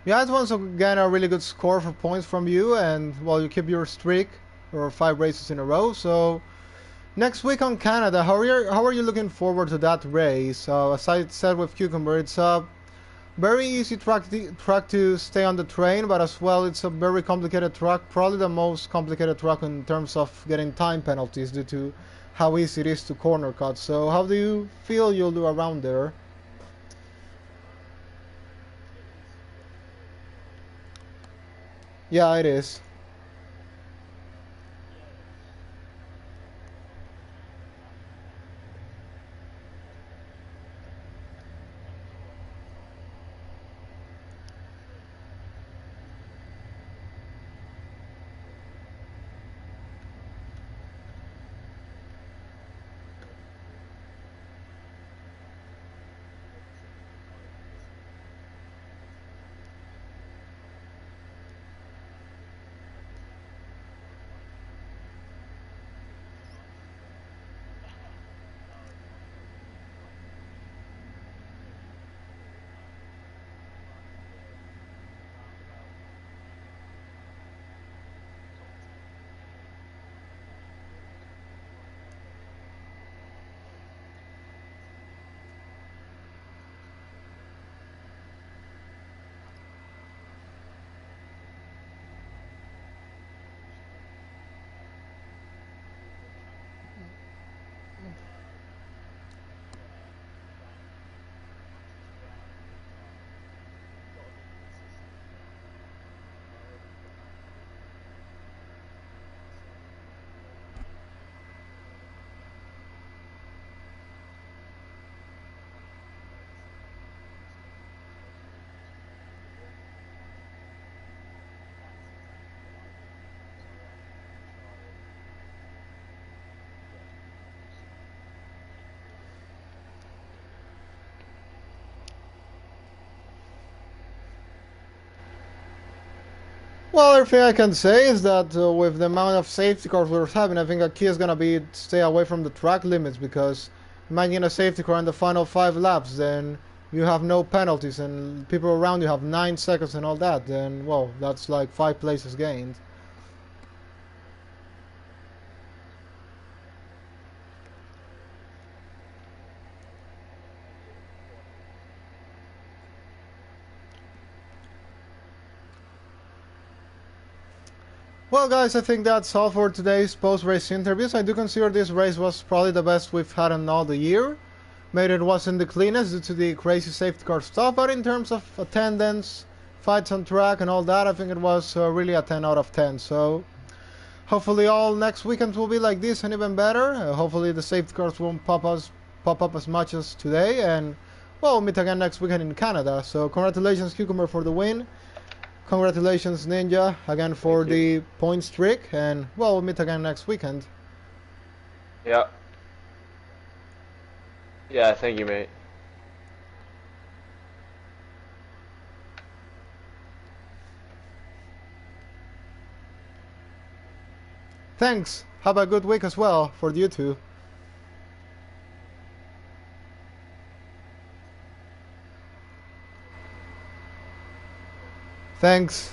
Yeah, it's once again a really good score for points from you, and well, you keep your streak or 5 races in a row. So next week on Canada, how are you looking forward to that race? As I said with Cucumber, it's a very easy track to stay on the train, but as well, it's a very complicated track, probably the most complicated track in terms of getting time penalties due to how easy it is to corner cut. So how do you feel you'll do around there? Yeah, it is. Well, everything I can say is that with the amount of safety cars we're having, I think a key is gonna be stay away from the track limits because imagine a safety car in the final 5 laps, then you have no penalties and people around you have 9 seconds and all that. Then well, that's like 5 places gained. Well, guys, I think that's all for today's post-race interviews. I do consider this race was probably the best we've had in all the year. Maybe it wasn't the cleanest due to the crazy safety car stuff, but in terms of attendance, fights on track, and all that, I think it was really a 10 out of 10. So hopefully all next weekends will be like this and even better. Hopefully the safety cars won't pop up as much as today, and well, we'll meet again next weekend in Canada. So congratulations, Cucumber, for the win. Congratulations, Ninja, again for Thank you. the point streak, and well, we'll meet again next weekend. Yeah. Yeah, thank you, mate. Thanks. Have a good week as well for you two. Thanks.